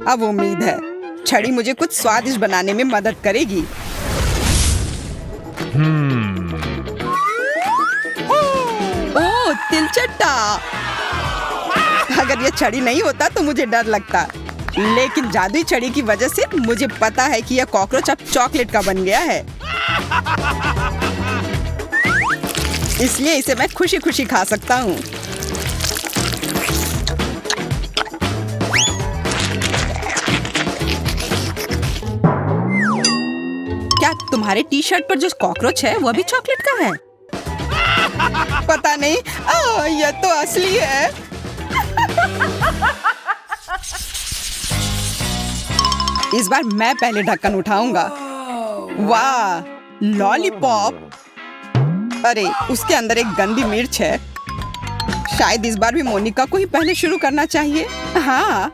अब उम्मीद है छड़ी मुझे कुछ स्वादिष्ट बनाने में मदद करेगी। ओह, तिलचट्टा। अगर ये छड़ी नहीं होता तो मुझे डर लगता, लेकिन जादुई छड़ी की वजह से मुझे पता है कि यह कॉकरोच अब चॉकलेट का बन गया है। इसलिए इसे मैं खुशी खुशी खा सकता हूँ। क्या तुम्हारे टी शर्ट पर जो कॉकरोच है वह भी चॉकलेट का है? पता नहीं। यह तो असली है। इस बार मैं पहले ढक्कन उठाऊंगा। वाह, लॉलीपॉप। अरे, उसके अंदर एक गंदी मिर्च है। शायद इस बार भी मोनिका को ही पहले शुरू करना चाहिए। हाँ,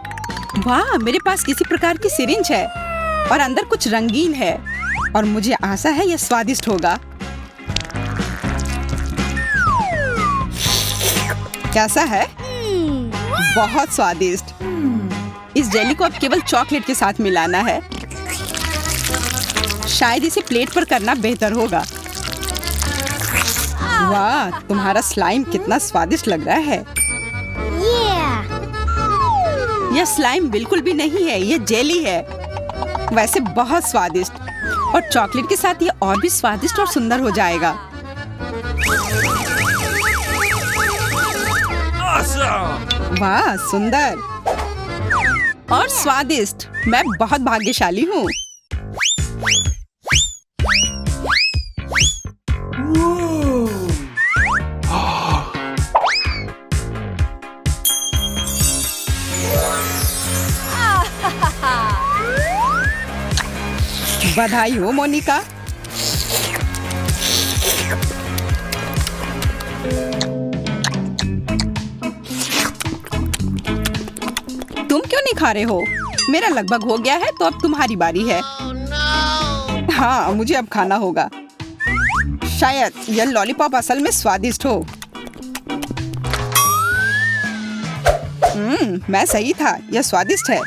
वाह, मेरे पास किसी प्रकार की सिरिंज है और अंदर कुछ रंगीन है और मुझे आशा है यह स्वादिष्ट होगा। कैसा है? बहुत स्वादिष्ट। इस जेली को अब केवल चॉकलेट के साथ मिलाना है। शायद इसे प्लेट पर करना बेहतर होगा। वाह, तुम्हारा स्लाइम कितना स्वादिष्ट लग रहा है। यह स्लाइम बिल्कुल भी नहीं है, यह जेली है। वैसे बहुत स्वादिष्ट, और चॉकलेट के साथ यह और भी स्वादिष्ट और सुंदर हो जाएगा। Awesome! वाह, सुंदर और स्वादिष्ट। मैं बहुत भाग्यशाली हूँ। बधाई हो मोनिका। तुम क्यों नहीं खा रहे हो? मेरा लगभग हो गया है, तो अब तुम्हारी बारी है। हाँ, मुझे अब खाना होगा। शायद यह लॉलीपॉप असल में स्वादिष्ट हो। मैं सही था, यह स्वादिष्ट है।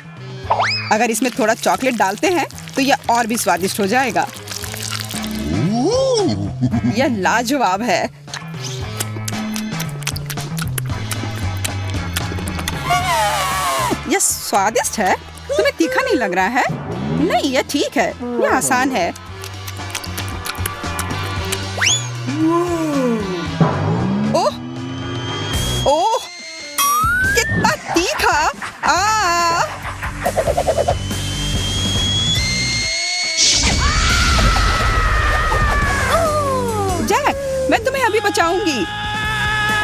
अगर इसमें थोड़ा चॉकलेट डालते हैं तो यह और भी स्वादिष्ट हो जाएगा। यह लाजवाब है। यह स्वादिष्ट है। तुम्हें तीखा नहीं लग रहा है? नहीं, यह ठीक है, यह आसान है। ओह, ओह, कितना तीखा! जैक, मैं तुम्हें अभी बचाऊंगी।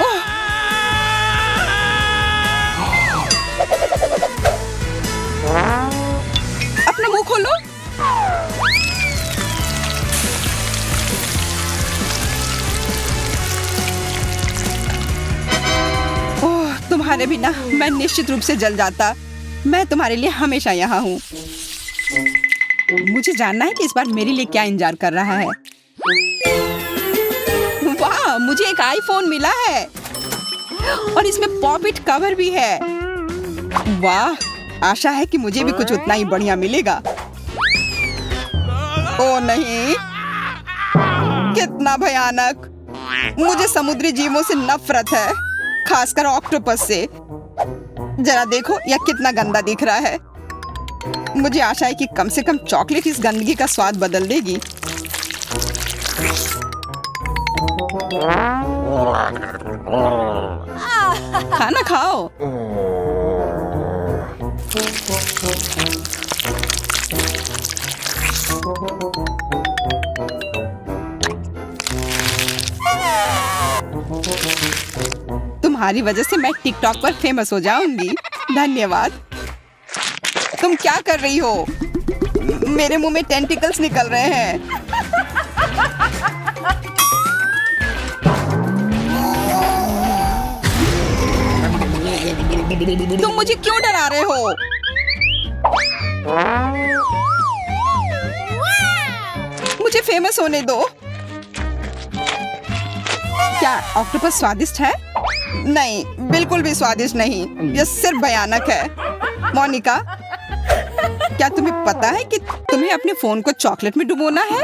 ओह, अपना मुंह खोलो। ओह, तुम्हारे बिना मैं निश्चित रूप से जल जाता। मैं तुम्हारे लिए हमेशा यहाँ हूँ। मुझे जानना है कि इस बार मेरे लिए क्या इंतजार कर रहा है। वाह, मुझे एक आईफोन मिला है और इसमें पॉप-इट कवर भी है। वाह, आशा है कि मुझे भी कुछ उतना ही बढ़िया मिलेगा। ओ नहीं, कितना भयानक! मुझे समुद्री जीवों से नफरत है, खासकर ऑक्टोपस से। जरा देखो, यह कितना गंदा दिख रहा है। मुझे आशा है कि कम से कम चॉकलेट इस गंदगी का स्वाद बदल देगी। खाना खाओ। तुम्हारी वजह से मैं टिकटॉक पर फेमस हो जाऊंगी। धन्यवाद। तुम क्या कर रही हो? मेरे मुंह में टेंटिकल्स निकल रहे हैं। तुम मुझे क्यों डरा रहे हो? मुझे फेमस होने दो। क्या ऑक्टोपस स्वादिष्ट है? नहीं, बिल्कुल भी स्वादिष्ट नहीं। यह सिर्फ भयानक है। मोनिका, क्या तुम्हें पता है कि तुम्हें अपने फोन को चॉकलेट में डुबोना है?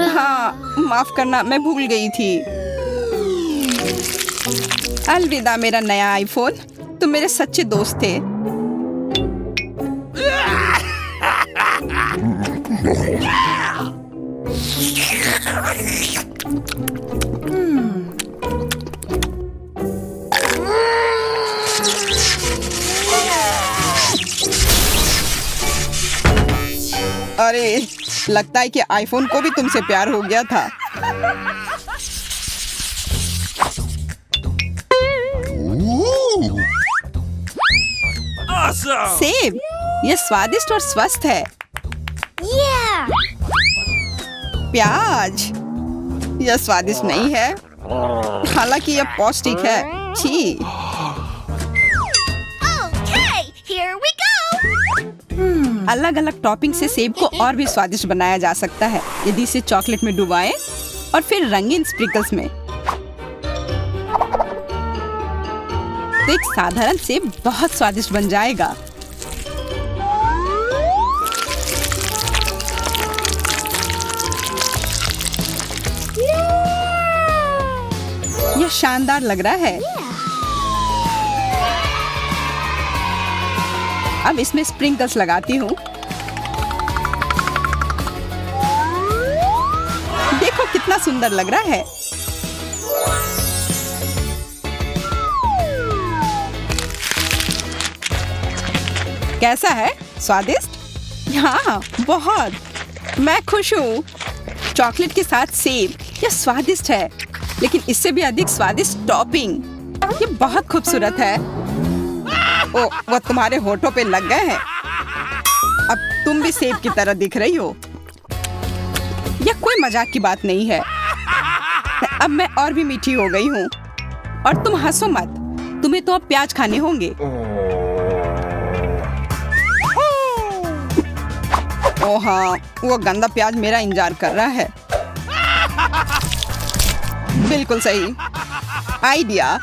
हाँ, माफ करना, मैं भूल गई थी। अलविदा मेरा नया आईफोन, तुम मेरे सच्चे दोस्त थे। अरे, लगता है कि आईफोन को भी तुमसे प्यार हो गया था। Awesome! सेब, यह स्वादिष्ट और स्वस्थ है। Yeah! प्याज, यह स्वादिष्ट नहीं है, हालांकि यह पौष्टिक है। छी। Okay, here we go! अलग अलग टॉपिंग से सेब को और भी स्वादिष्ट बनाया जा सकता है यदि इसे चॉकलेट में डुबाएं और फिर रंगीन स्प्रिंकल्स में। तो एक साधारण सेब बहुत स्वादिष्ट बन जाएगा। यह शानदार लग रहा है। अब इसमें स्प्रिंकल्स लगाती हूँ। देखो कितना सुंदर लग रहा है। कैसा है? स्वादिष्ट? हाँ, बहुत। मैं खुश हूँ। चॉकलेट के साथ सेब, यह स्वादिष्ट है, लेकिन इससे भी अधिक स्वादिष्ट टॉपिंग। ये बहुत खूबसूरत है। ओ, वो तुम्हारे होठों पे लग गए हैं। अब तुम भी सेब की तरह दिख रही हो। यह कोई मजाक की बात नहीं है। अब मैं और भी मीठी हो गई हूँ। और तुम हंसो मत, तुम्हें तो अब प्याज खाने होंगे। ओ हाँ, वो गंदा प्याज मेरा इंतजार कर रहा है। बिल्कुल सही आइडिया।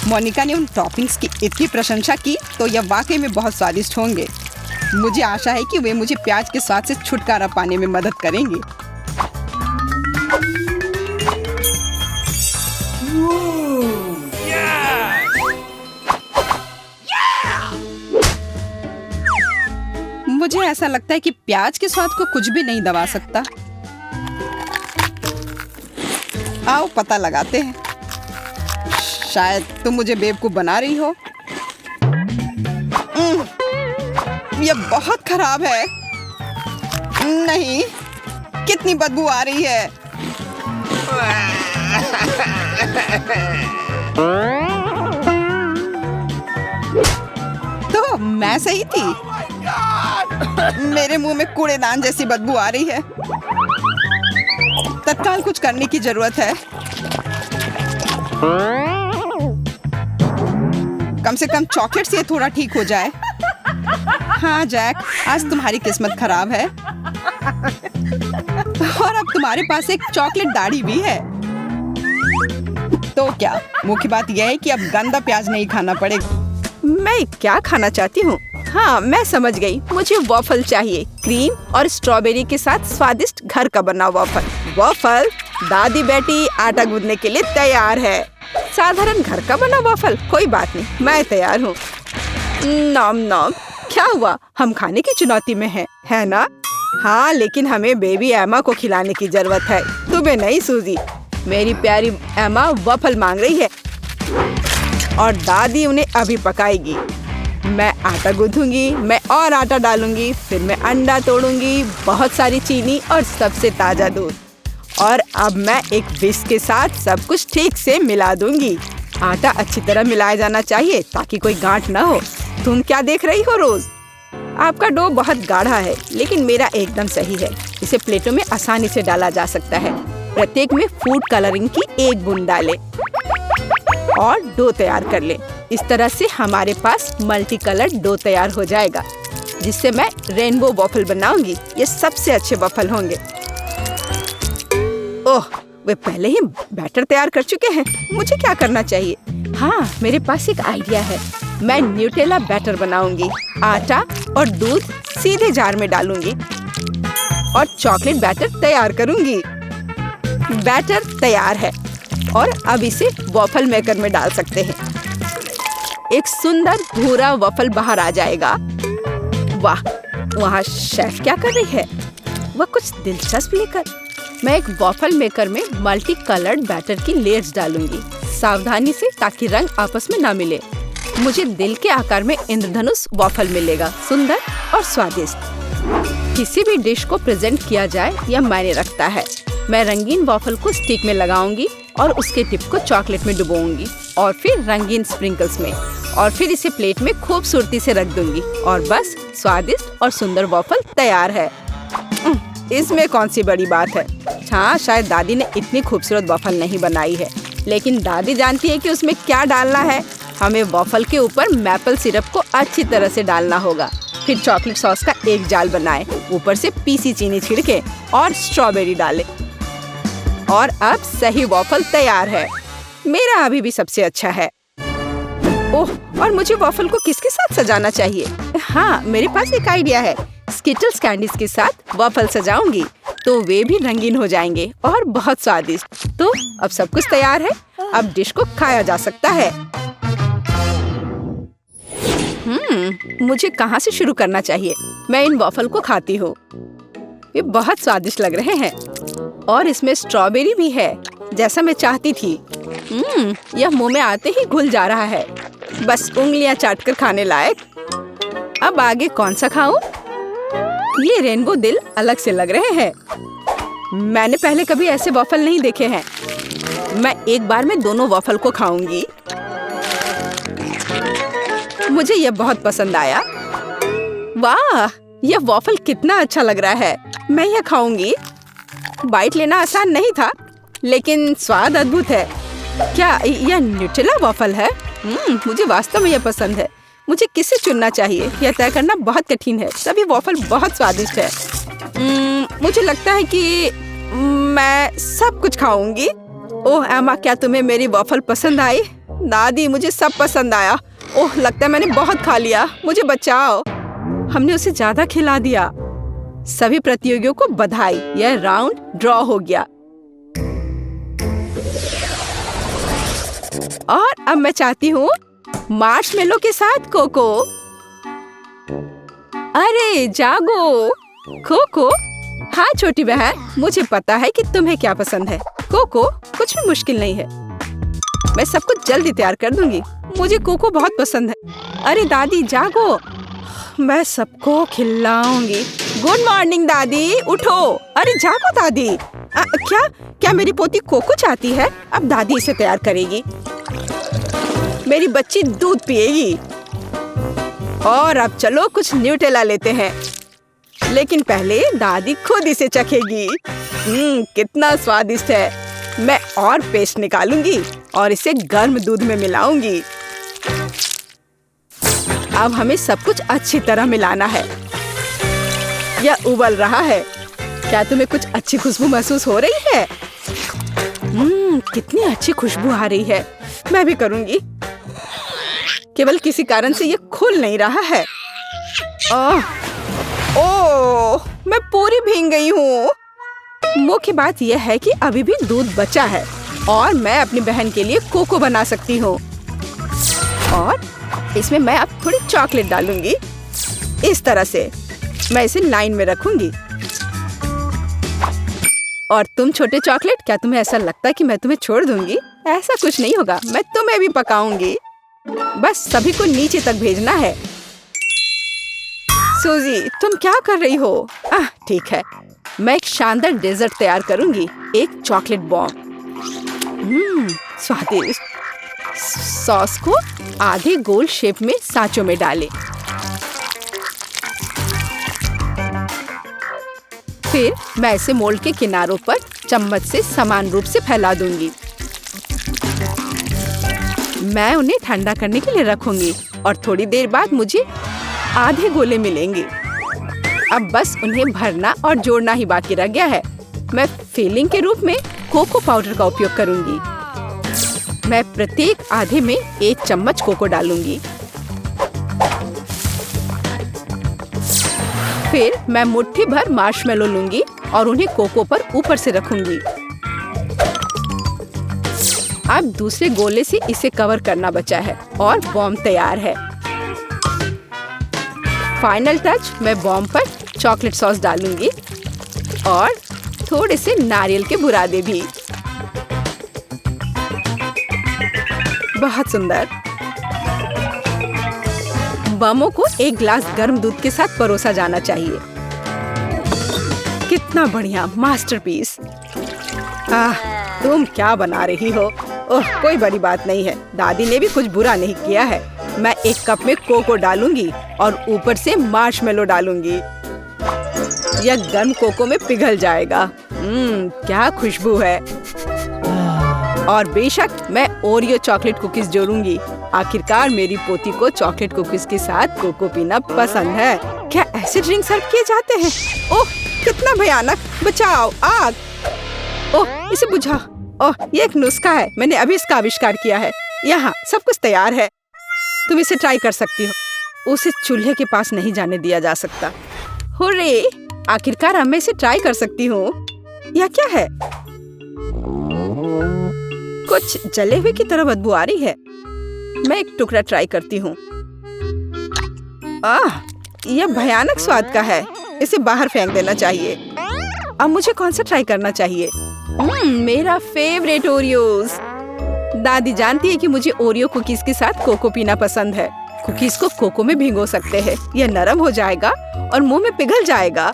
मोनिका ने उन टॉपिंग्स की इतनी प्रशंसा की तो यह वाकई में बहुत स्वादिष्ट होंगे। मुझे आशा है कि वे मुझे प्याज के स्वाद से छुटकारा पाने में मदद करेंगे। मुझे ऐसा लगता है कि प्याज के स्वाद को कुछ भी नहीं दबा सकता। आओ पता लगाते हैं। शायद तुम मुझे बेवकूफ बना रही हो। यह बहुत खराब है। नहीं, कितनी बदबू आ रही है। तो मैं सही थी। मेरे मुंह में कूड़ेदान जैसी बदबू आ रही है। तत्काल कुछ करने की जरूरत है। कम से कम चॉकलेट से थोड़ा ठीक हो जाए। हाँ जैक, आज तुम्हारी किस्मत खराब है। और अब तुम्हारे पास एक चॉकलेट दाढ़ी भी है। तो क्या, मुख्य बात यह है कि अब गंदा प्याज नहीं खाना पड़ेगा। मैं क्या खाना चाहती हूँ? हाँ, मैं समझ गई। मुझे वॉफल चाहिए, क्रीम और स्ट्रॉबेरी के साथ स्वादिष्ट घर का बना वॉफल। वॉफल, दादी बेटी आटा गूंदने के लिए तैयार है। साधारण घर का बना वॉफल, कोई बात नहीं, मैं तैयार हूँ। नॉम नॉम। क्या हुआ? हम खाने की चुनौती में हैं, है ना? हाँ, लेकिन हमें बेबी एमा को खिलाने की जरूरत है, तुम्हें नहीं सूजी। मेरी प्यारी एमा वॉफल मांग रही है और दादी उन्हें अभी पकाएगी। मैं आटा गूंथूंगी, मैं और आटा डालूंगी, फिर मैं अंडा तोड़ूंगी, बहुत सारी चीनी और सबसे ताजा दूध। और अब मैं एक विस्क के साथ सब कुछ ठीक से मिला दूंगी। आटा अच्छी तरह मिलाया जाना चाहिए ताकि कोई गांठ न हो। तुम क्या देख रही हो रोज? आपका डो बहुत गाढ़ा है, लेकिन मेरा एकदम सही है। इसे प्लेटों में आसानी से डाला जा सकता है। प्रत्येक में फूड कलरिंग की एक बूंद डालें और डो तैयार कर लें। इस तरह से हमारे पास मल्टी कलर डो तैयार हो जाएगा, जिससे मैं रेनबो वॉफल बनाऊंगी। ये सबसे अच्छे वॉफल होंगे। ओह, वे पहले ही बैटर तैयार कर चुके हैं। मुझे क्या करना चाहिए? हाँ, मेरे पास एक आइडिया है। मैं न्यूटेला बैटर बनाऊंगी। आटा और दूध सीधे जार में डालूंगी और चॉकलेट बैटर तैयार करूंगी। बैटर तैयार है और अब इसे वॉफल मेकर में डाल सकते हैं। एक सुंदर भूरा वॉफल बाहर आ जाएगा। वाह, वहाँ शेफ क्या कर रही है? वह कुछ दिलचस्प लेकर। मैं एक वॉफल मेकर में मल्टी कलर्ड बैटर की लेयर्स डालूंगी, सावधानी से, ताकि रंग आपस में ना मिले। मुझे दिल के आकार में इंद्रधनुष वॉफल मिलेगा, सुंदर और स्वादिष्ट। किसी भी डिश को प्रेजेंट किया जाए यह मायने रखता है। मैं रंगीन वॉफल को स्टिक में लगाऊंगी और उसके टिप को चॉकलेट में डुबोऊंगी और फिर रंगीन स्प्रिंकल्स में, और फिर इसे प्लेट में खूबसूरती से रख दूंगी और बस स्वादिष्ट और सुंदर वॉफल तैयार है। इसमें कौन सी बड़ी बात है? हाँ, शायद दादी ने इतनी खूबसूरत वॉफल नहीं बनाई है, लेकिन दादी जानती है कि उसमें क्या डालना है। हमें वॉफल के ऊपर मैपल सिरप को अच्छी तरह से डालना होगा, फिर चॉकलेट सॉस का एक जाल बनाएं, ऊपर से पीसी चीनी छिड़के और स्ट्रॉबेरी डालें। और अब सही वॉफल तैयार है। मेरा अभी भी सबसे अच्छा है। ओह, और मुझे वॉफल को किसके साथ सजाना चाहिए? हाँ, मेरे पास एक आइडिया है। स्किटल्स कैंडीज के साथ वॉफल सजाऊंगी तो वे भी रंगीन हो जाएंगे और बहुत स्वादिष्ट। तो अब सब कुछ तैयार है। अब डिश को खाया जा सकता है। मुझे कहाँ से शुरू करना चाहिए? मैं इन वॉफल को खाती हूँ। ये बहुत स्वादिष्ट लग रहे हैं और इसमें स्ट्रॉबेरी भी है, जैसा मैं चाहती थी। यह मुंह में आते ही घुल जा रहा है, बस उंगलियां चाटकर खाने लायक। अब आगे कौन सा खाऊं? ये रेनबो दिल अलग से लग रहे हैं। मैंने पहले कभी ऐसे वॉफल नहीं देखे हैं। मैं एक बार में दोनों वॉफल को खाऊंगी। मुझे यह बहुत पसंद आया। वाह, यह वॉफल कितना अच्छा लग रहा है। मैं यह खाऊंगी। बाइट लेना आसान नहीं था, लेकिन स्वाद अद्भुत है। क्या यह न्यूटेला वॉफल है? मुझे वास्तव में यह पसंद है। मुझे किसे चुनना चाहिए, यह तय करना बहुत कठिन है। सभी वॉफल बहुत स्वादिष्ट है। मुझे लगता है कि मैं सब कुछ खाऊंगी। ओह एमा, क्या तुम्हें मेरी वॉफल पसंद आई? दादी, मुझे सब पसंद आया। ओह, लगता है मैंने बहुत खा लिया। मुझे बचाओ। हमने उसे ज्यादा खिला दिया। सभी प्रतियोगियों को बधाई, यह राउंड ड्रॉ हो गया। और अब मैं चाहती हूँ मार्शमेलो के साथ कोको। अरे जागो कोको। हाँ छोटी बहन, मुझे पता है कि तुम्हें क्या पसंद है। कोको कुछ भी मुश्किल नहीं है। मैं सब कुछ जल्दी तैयार कर दूंगी। मुझे कोको बहुत पसंद है। अरे दादी जागो, मैं सबको खिलाऊंगी। गुड मॉर्निंग दादी, उठो। अरे जागो दादी। क्या मेरी पोती कोको चाहती है? अब दादी इसे तैयार करेगी। मेरी बच्ची दूध पिएगी। और अब चलो कुछ न्यूटेला लेते हैं, लेकिन पहले दादी खुद इसे चखेगी। कितना स्वादिष्ट है। मैं और पेस्ट निकालूंगी और इसे गर्म दूध में मिलाऊंगी। अब हमें सब कुछ अच्छी तरह मिलाना है। यह उबल रहा है। क्या तुम्हें कुछ अच्छी खुशबू महसूस हो रही है? कितनी अच्छी खुशबू आ रही है। मैं भी करूंगी। केवल किसी कारण से ये खुल नहीं रहा है। ओह, मैं पूरी भीग गई हूँ। मुख्य बात यह है कि अभी भी दूध बचा है और मैं अपनी बहन के लिए कोको बना सकती हूँ। और इसमें मैं अब थोड़ी चॉकलेट डालूंगी। इस तरह से मैं इसे लाइन में रखूंगी। और तुम छोटे चॉकलेट, क्या तुम्हें ऐसा लगता है कि मैं तुम्हें छोड़ दूंगी? ऐसा कुछ नहीं होगा। मैं तुम्हें भी पकाऊंगी। बस सभी को नीचे तक भेजना है। सूजी, तुम क्या कर रही हो? ठीक है, मैं एक शानदार डेजर्ट तैयार करूंगी। एक चॉकलेट बॉम्ब। स्वादिष्ट। सॉस को आधे गोल शेप में सांचों में डालें। फिर मैं इसे मोल्ड के किनारों पर चम्मच से समान रूप से फैला दूंगी। मैं उन्हें ठंडा करने के लिए रखूंगी और थोड़ी देर बाद मुझे आधे गोले मिलेंगे। अब बस उन्हें भरना और जोड़ना ही बाकी रह गया है। मैं फिलिंग के रूप में कोको पाउडर का उपयोग करूंगी। मैं प्रत्येक आधे में 1 चम्मच कोको डालूंगी। फिर मैं मुट्ठी भर मार्शमेलो लूंगी और उन्हें कोको पर ऊपर से रखूंगी। अब दूसरे गोले से इसे कवर करना बचा है और बॉम्ब तैयार है। फाइनल टच, मैं बॉम्ब पर चॉकलेट सॉस डालूंगी और थोड़े से नारियल के बुरादे भी। बहुत सुंदर। बमों को 1 ग्लास गर्म दूध के साथ परोसा जाना चाहिए। कितना बढ़िया मास्टरपीस। तुम क्या बना रही हो? ओह, कोई बड़ी बात नहीं है। दादी ने भी कुछ बुरा नहीं किया है। मैं 1 कप में कोको डालूंगी और ऊपर से मार्शमेलो डालूंगी। यह गर्म कोको में पिघल जाएगा। क्या खुशबू है। और बेशक मैं ओरियो चॉकलेट कुकीज जोड़ूंगी। आखिरकार मेरी पोती को चॉकलेट कुकीज के साथ कोको पीना पसंद है। क्या ऐसे ड्रिंक सर्व किए जाते हैं? ओह, कितना भयानक। बचाओ, आग। ओह, इसे बुझा। ओह, ये एक नुस्खा है। मैंने अभी इसका आविष्कार किया है। यहाँ सब कुछ तैयार है। तुम इसे ट्राई कर सकती हो। उसे चूल्हे के पास नहीं जाने दिया जा सकता। हुर्रे! आखिरकार अब मैं इसे ट्राई कर सकती हूँ। यह क्या है? कुछ जले हुए की तरह बदबू आ रही है। मैं एक टुकड़ा ट्राई करती हूँ। यह भयानक स्वाद का है। इसे बाहर फेंक देना चाहिए। अब मुझे कौन सा ट्राई करना चाहिए? मेरा फेवरेट ओरियोज। दादी जानती है कि मुझे ओरियो कुकीज के साथ कोको पीना पसंद है। कुकीज को कोको में भिगो सकते हैं। यह नरम हो जाएगा और मुंह में पिघल जाएगा।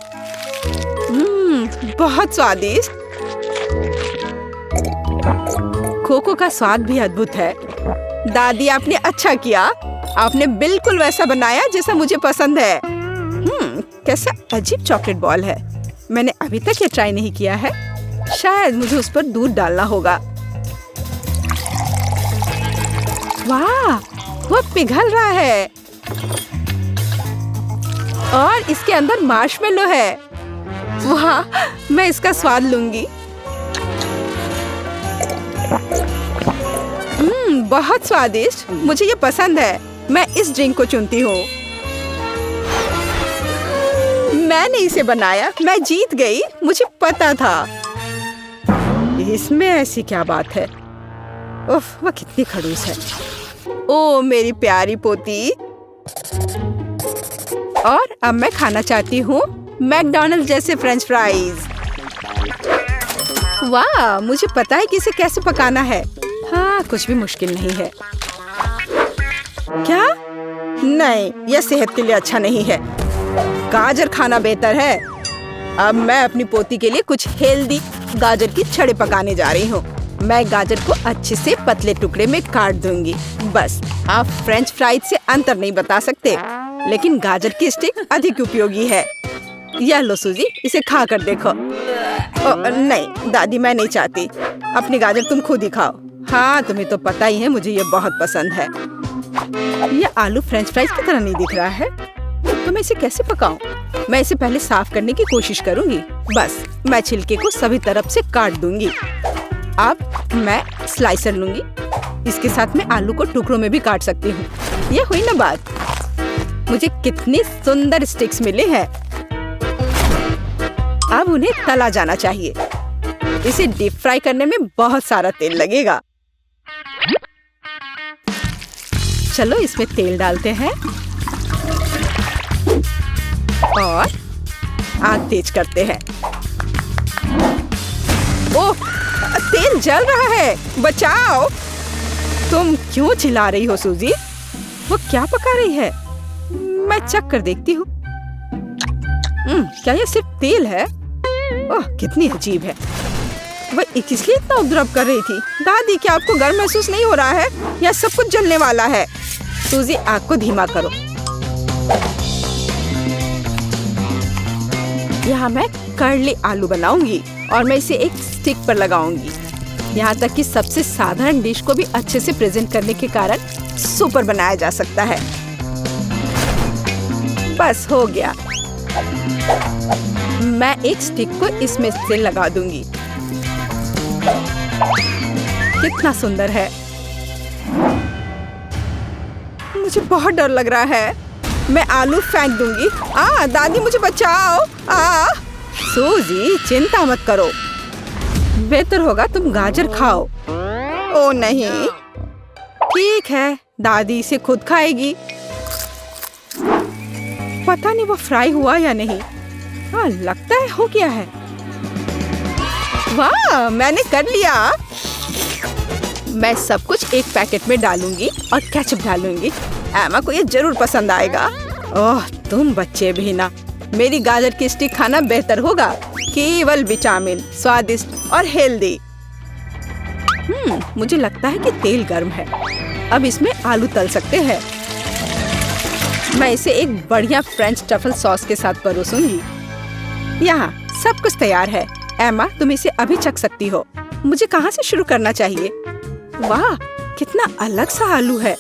बहुत स्वादिष्ट। कोको का स्वाद भी अद्भुत है। दादी, आपने अच्छा किया। आपने बिल्कुल वैसा बनाया जैसा मुझे पसंद है। कैसा अजीब चॉकलेट बॉल है। मैंने अभी तक ये ट्राई नहीं किया है। शायद मुझे उस पर दूध डालना होगा। वाह, वह पिघल रहा है और इसके अंदर मार्शमेलो है। वाह, मैं इसका स्वाद लूंगी। बहुत स्वादिष्ट। मुझे ये पसंद है। मैं इस ड्रिंक को चुनती हूँ। मैंने इसे बनाया। मैं जीत गई। मुझे पता था। इसमें ऐसी क्या बात है? उफ, वह कितनी खड़ूस है। ओ मेरी प्यारी पोती। और अब मैं खाना चाहती हूँ मैकडॉनल्ड्स जैसे फ्रेंच फ्राइज। वाह, मुझे पता है कि इसे कैसे पकाना है। हाँ, कुछ भी मुश्किल नहीं है। क्या? नहीं, यह सेहत के लिए अच्छा नहीं है। गाजर खाना बेहतर है। अब मैं अपनी पोती के लिए कुछ हेल्दी गाजर की छड़े पकाने जा रही हूँ। मैं गाजर को अच्छे से पतले टुकड़े में काट दूंगी। बस, आप फ्रेंच फ्राइज से अंतर नहीं बता सकते, लेकिन गाजर की स्टिक अधिक उपयोगी है। यह लो सूजी, इसे खा कर देखो। नहीं दादी, मैं नहीं चाहती। अपनी गाजर तुम खुद ही खाओ। हाँ, तुम्हें तो पता ही है मुझे ये बहुत पसंद है। यह आलू फ्रेंच फ्राइज की तरह नहीं दिख रहा है, तो मैं इसे कैसे पकाऊं? मैं इसे पहले साफ करने की कोशिश करूंगी। बस, मैं छिलके को सभी तरफ से काट दूंगी। अब मैं स्लाइसर लूंगी। इसके साथ मैं आलू को टुकड़ों में भी काट सकती हूँ। यह हुई ना बात। मुझे कितनी सुंदर स्टिक्स मिले हैं। अब उन्हें तला जाना चाहिए। इसे डीप फ्राई करने में बहुत सारा तेल लगेगा। चलो इसमें तेल डालते हैं और आग तेज करते हैं। ओह, तेल जल रहा है। बचाओ। तुम क्यों चिल्ला रही हो सूजी? वो क्या पका रही है? मैं चख कर देखती हूँ। क्या यह सिर्फ तेल है? ओह, कितनी अजीब है। वह इसलिए इतना उपद्रव कर रही थी। दादी, क्या आपको गर्म महसूस नहीं हो रहा है? यह सब कुछ जलने वाला है। सूजी, आग को धीमा करो। यहाँ मैं कर्ली आलू बनाऊंगी और मैं इसे एक स्टिक पर लगाऊंगी। यहाँ तक कि सबसे साधारण डिश को भी अच्छे से प्रेजेंट करने के कारण सुपर बनाया जा सकता है। बस हो गया। मैं एक स्टिक को इसमें से लगा दूंगी। कितना सुंदर है। मुझे बहुत डर लग रहा है। मैं आलू फेंक दूंगी। दादी मुझे बचाओ। सूजी चिंता मत करो, बेहतर होगा तुम गाजर खाओ। ओ नहीं, ठीक है, दादी इसे खुद खाएगी। पता नहीं वो फ्राई हुआ या नहीं। हाँ, लगता है हो गया है। वाह, मैंने कर लिया। मैं सब कुछ एक पैकेट में डालूंगी और केचप डालूंगी। एमा को ये जरूर पसंद आएगा। ओह, तुम बच्चे भी ना। मेरी गाजर की स्टिक खाना बेहतर होगा। केवल विटामिन, स्वादिष्ट और हेल्दी। मुझे लगता है कि तेल गर्म है। अब इसमें आलू तल सकते हैं। मैं इसे एक बढ़िया फ्रेंच ट्रफल सॉस के साथ परोसूंगी। यहाँ सब कुछ तैयार है। एमा, तुम इसे अभी चख सकती हो। मुझे कहाँ से शुरू करना चाहिए? वाह, कितना अलग सा आलू है।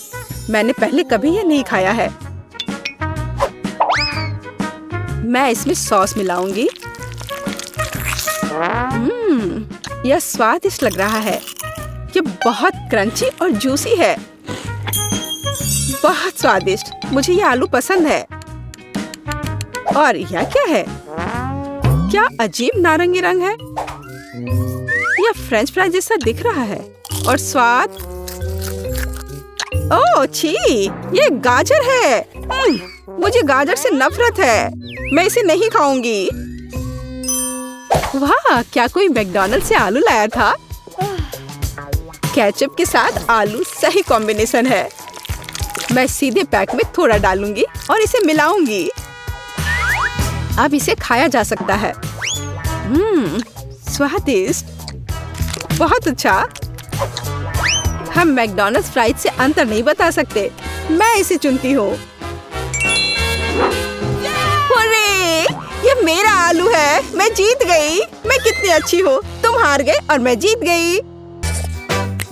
मैंने पहले कभी ये नहीं खाया है। मैं इसमें सॉस मिलाऊंगी। यह स्वादिष्ट लग रहा है। ये बहुत क्रंची और जूसी है। बहुत स्वादिष्ट। मुझे ये आलू पसंद है। और यह क्या है? क्या अजीब नारंगी रंग है। यह फ्रेंच फ्राई जैसा दिख रहा है। और स्वाद, ओह छी, ये गाजर है। मुझे गाजर से नफरत है। मैं इसे नहीं खाऊंगी। वाह, क्या कोई मैकडॉनल्ड से आलू लाया था? केचप के साथ आलू सही कॉम्बिनेशन है। मैं सीधे पैक में थोड़ा डालूंगी और इसे मिलाऊंगी। अब इसे खाया जा सकता है। स्वादिष्ट, बहुत अच्छा। हम मैकडॉनल्ड्स फ्राइज से अंतर नहीं बता सकते। मैं इसे चुनती हूँ। ये मेरा आलू है। मैं जीत गई। मैं कितनी अच्छी हूँ। तुम हार गए और मैं जीत गई।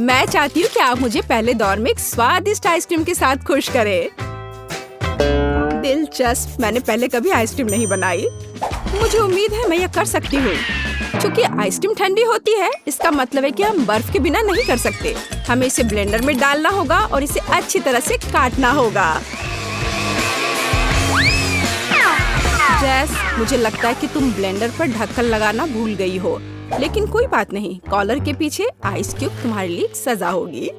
मैं चाहती हूँ कि आप मुझे पहले दौर में एक स्वादिष्ट आइसक्रीम के साथ खुश करें। दिलचस्प, मैंने पहले कभी आइसक्रीम नहीं बनाई। मुझे उम्मीद है मैं यह कर सकती हूँ। क्योंकि आइसक्रीम ठंडी होती है, इसका मतलब है कि हम बर्फ के बिना नहीं कर सकते। हमें इसे ब्लेंडर में डालना होगा और इसे अच्छी तरह से काटना होगा। जैस, मुझे लगता है कि तुम ब्लेंडर पर ढक्कन लगाना भूल गई हो, लेकिन कोई बात नहीं। कॉलर के पीछे आइस क्यूब तुम्हारे लिए सजा होगी।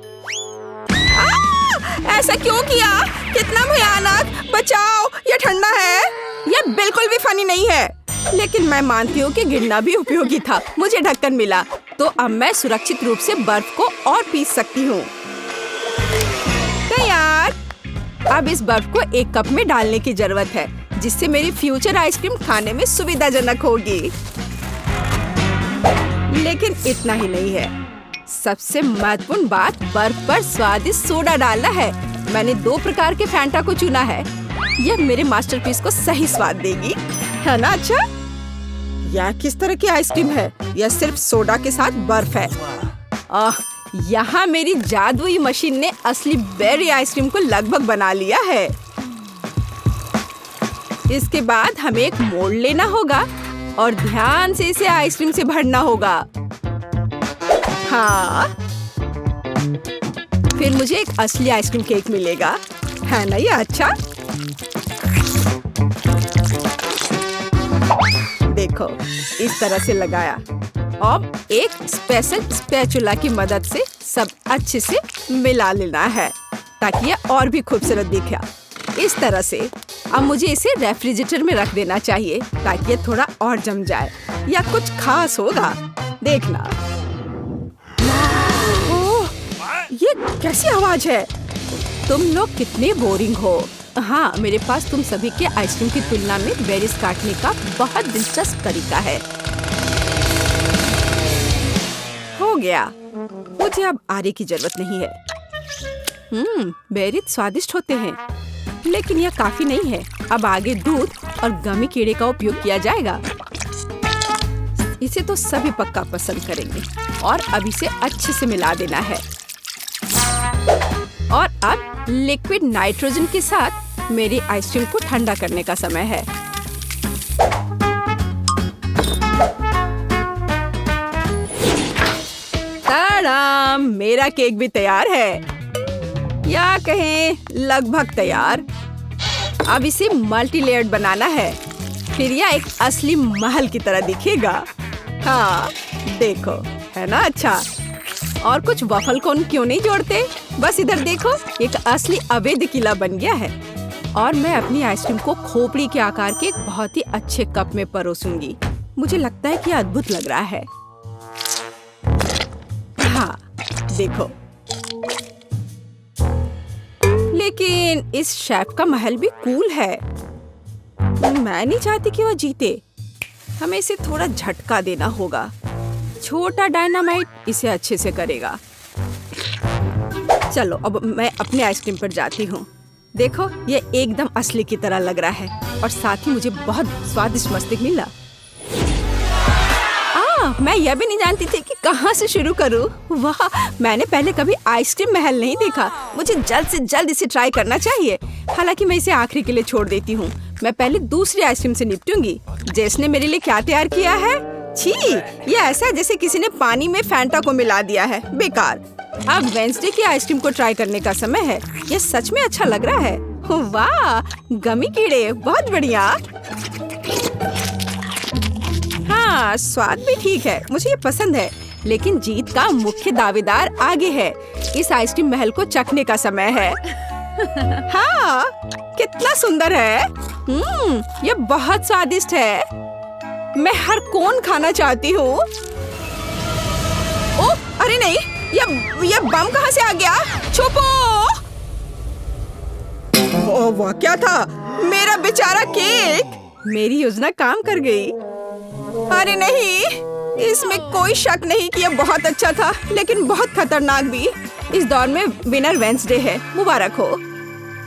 ऐसा क्यों किया? कितना भयानक! बचाओ, ये ठंडा है। यह बिल्कुल भी फनी नहीं है। लेकिन मैं मानती हूँ कि गिरना भी उपयोगी था। मुझे ढक्कन मिला, तो अब मैं सुरक्षित रूप से बर्फ को और पीस सकती हूँ। तैयार। अब इस बर्फ को एक कप में डालने की जरूरत है, जिससे मेरी फ्यूचर आइसक्रीम खाने में सुविधाजनक होगी। लेकिन इतना ही नहीं है। सबसे महत्वपूर्ण बात बर्फ पर स्वादिष्ट सोडा डालना है। मैंने 2 प्रकार के फैंटा को चुना है। यह मेरे मास्टरपीस को सही स्वाद देगी, है ना? अच्छा, यह किस तरह की आइसक्रीम है? यह सिर्फ सोडा के साथ बर्फ है। यहाँ मेरी जादुई मशीन ने असली बेरी आइसक्रीम को लगभग बना लिया है। इसके बाद हमें एक मोल्ड लेना होगा और ध्यान से इसे आइसक्रीम से भरना होगा। हाँ, फिर मुझे एक असली आइसक्रीम केक मिलेगा, है ना? ये अच्छा। देखो, इस तरह से लगाया। अब एक स्पेशल स्पैचुला की मदद से सब अच्छे से मिला लेना है, ताकि यह और भी खूबसूरत दिखे। इस तरह से अब मुझे इसे रेफ्रिजरेटर में रख देना चाहिए, ताकि ये थोड़ा और जम जाए या कुछ खास होगा। देखना। ओह, ये कैसी आवाज है? तुम लोग कितने बोरिंग हो। हाँ, मेरे पास तुम सभी के आइसक्रीम की तुलना में बेरीज काटने का बहुत दिलचस्प तरीका है। हो गया। मुझे अब आरे की जरूरत नहीं है। बेरीज स्वादिष्ट होते हैं, लेकिन यह काफी नहीं है। अब आगे दूध और गमी कीड़े का उपयोग किया जाएगा। इसे तो सभी पक्का पसंद करेंगे। और अब इसे अच्छे से मिला देना है। और अब लिक्विड नाइट्रोजन के साथ मेरी आइसक्रीम को ठंडा करने का समय है। ताड़ाम, मेरा केक भी तैयार है, या कहें लगभग तैयार। अब इसे मल्टी लेयर्ड बनाना है, फिर यह एक असली महल की तरह दिखेगा। हाँ देखो, है ना अच्छा। और कुछ वफल कोन क्यों नहीं जोड़ते? बस इधर देखो, एक असली अवैध किला बन गया है। और मैं अपनी आइसक्रीम को खोपड़ी के आकार के एक बहुत ही अच्छे कप में परोसूंगी। मुझे लगता है कि अद्भुत लग रहा है। हाँ देखो, लेकिन इस शेफ का महल भी कूल है। मैं नहीं चाहती कि वह जीते। हमें इसे थोड़ा झटका देना होगा। छोटा डायनामाइट इसे अच्छे से करेगा। चलो अब मैं अपने आइसक्रीम पर जाती हूँ। देखो, ये एकदम असली की तरह लग रहा है और साथ ही मुझे बहुत स्वादिष्ट मस्तिष्क मिला। मैं यह भी नहीं जानती थी कि कहाँ से शुरू करूँ। वाह, मैंने पहले कभी आइसक्रीम महल नहीं देखा। मुझे जल्द से जल्द इसे ट्राई करना चाहिए। हालांकि मैं इसे आखिरी के लिए छोड़ देती हूँ। मैं पहले दूसरी आइसक्रीम से निपटूंगी। जेस ने मेरे लिए क्या तैयार किया है? छी, ये ऐसा है जैसे किसी ने पानी में फैंटा को मिला दिया है। बेकार। अब वेंसडे की आइसक्रीम को ट्राई करने का समय है। यह सच में अच्छा लग रहा है। वाह, गमी कीड़े, बहुत बढ़िया। हाँ, स्वाद भी ठीक है, मुझे ये पसंद है। लेकिन जीत का मुख्य दावेदार आगे है। इस आइसक्रीम महल को चखने का समय है। हाँ, कितना सुंदर है। ये बहुत स्वादिष्ट है। मैं हर कोन खाना चाहती हूँ। ओह, अरे नहीं, ये बम कहाँ से आ गया? छुपो! ओह, वह क्या था? मेरा बेचारा केक। मेरी योजना काम कर गई। अरे नहीं, इसमें कोई शक नहीं कि यह बहुत अच्छा था, लेकिन बहुत खतरनाक भी। इस दौर में विनर वेंसडे है। मुबारक हो।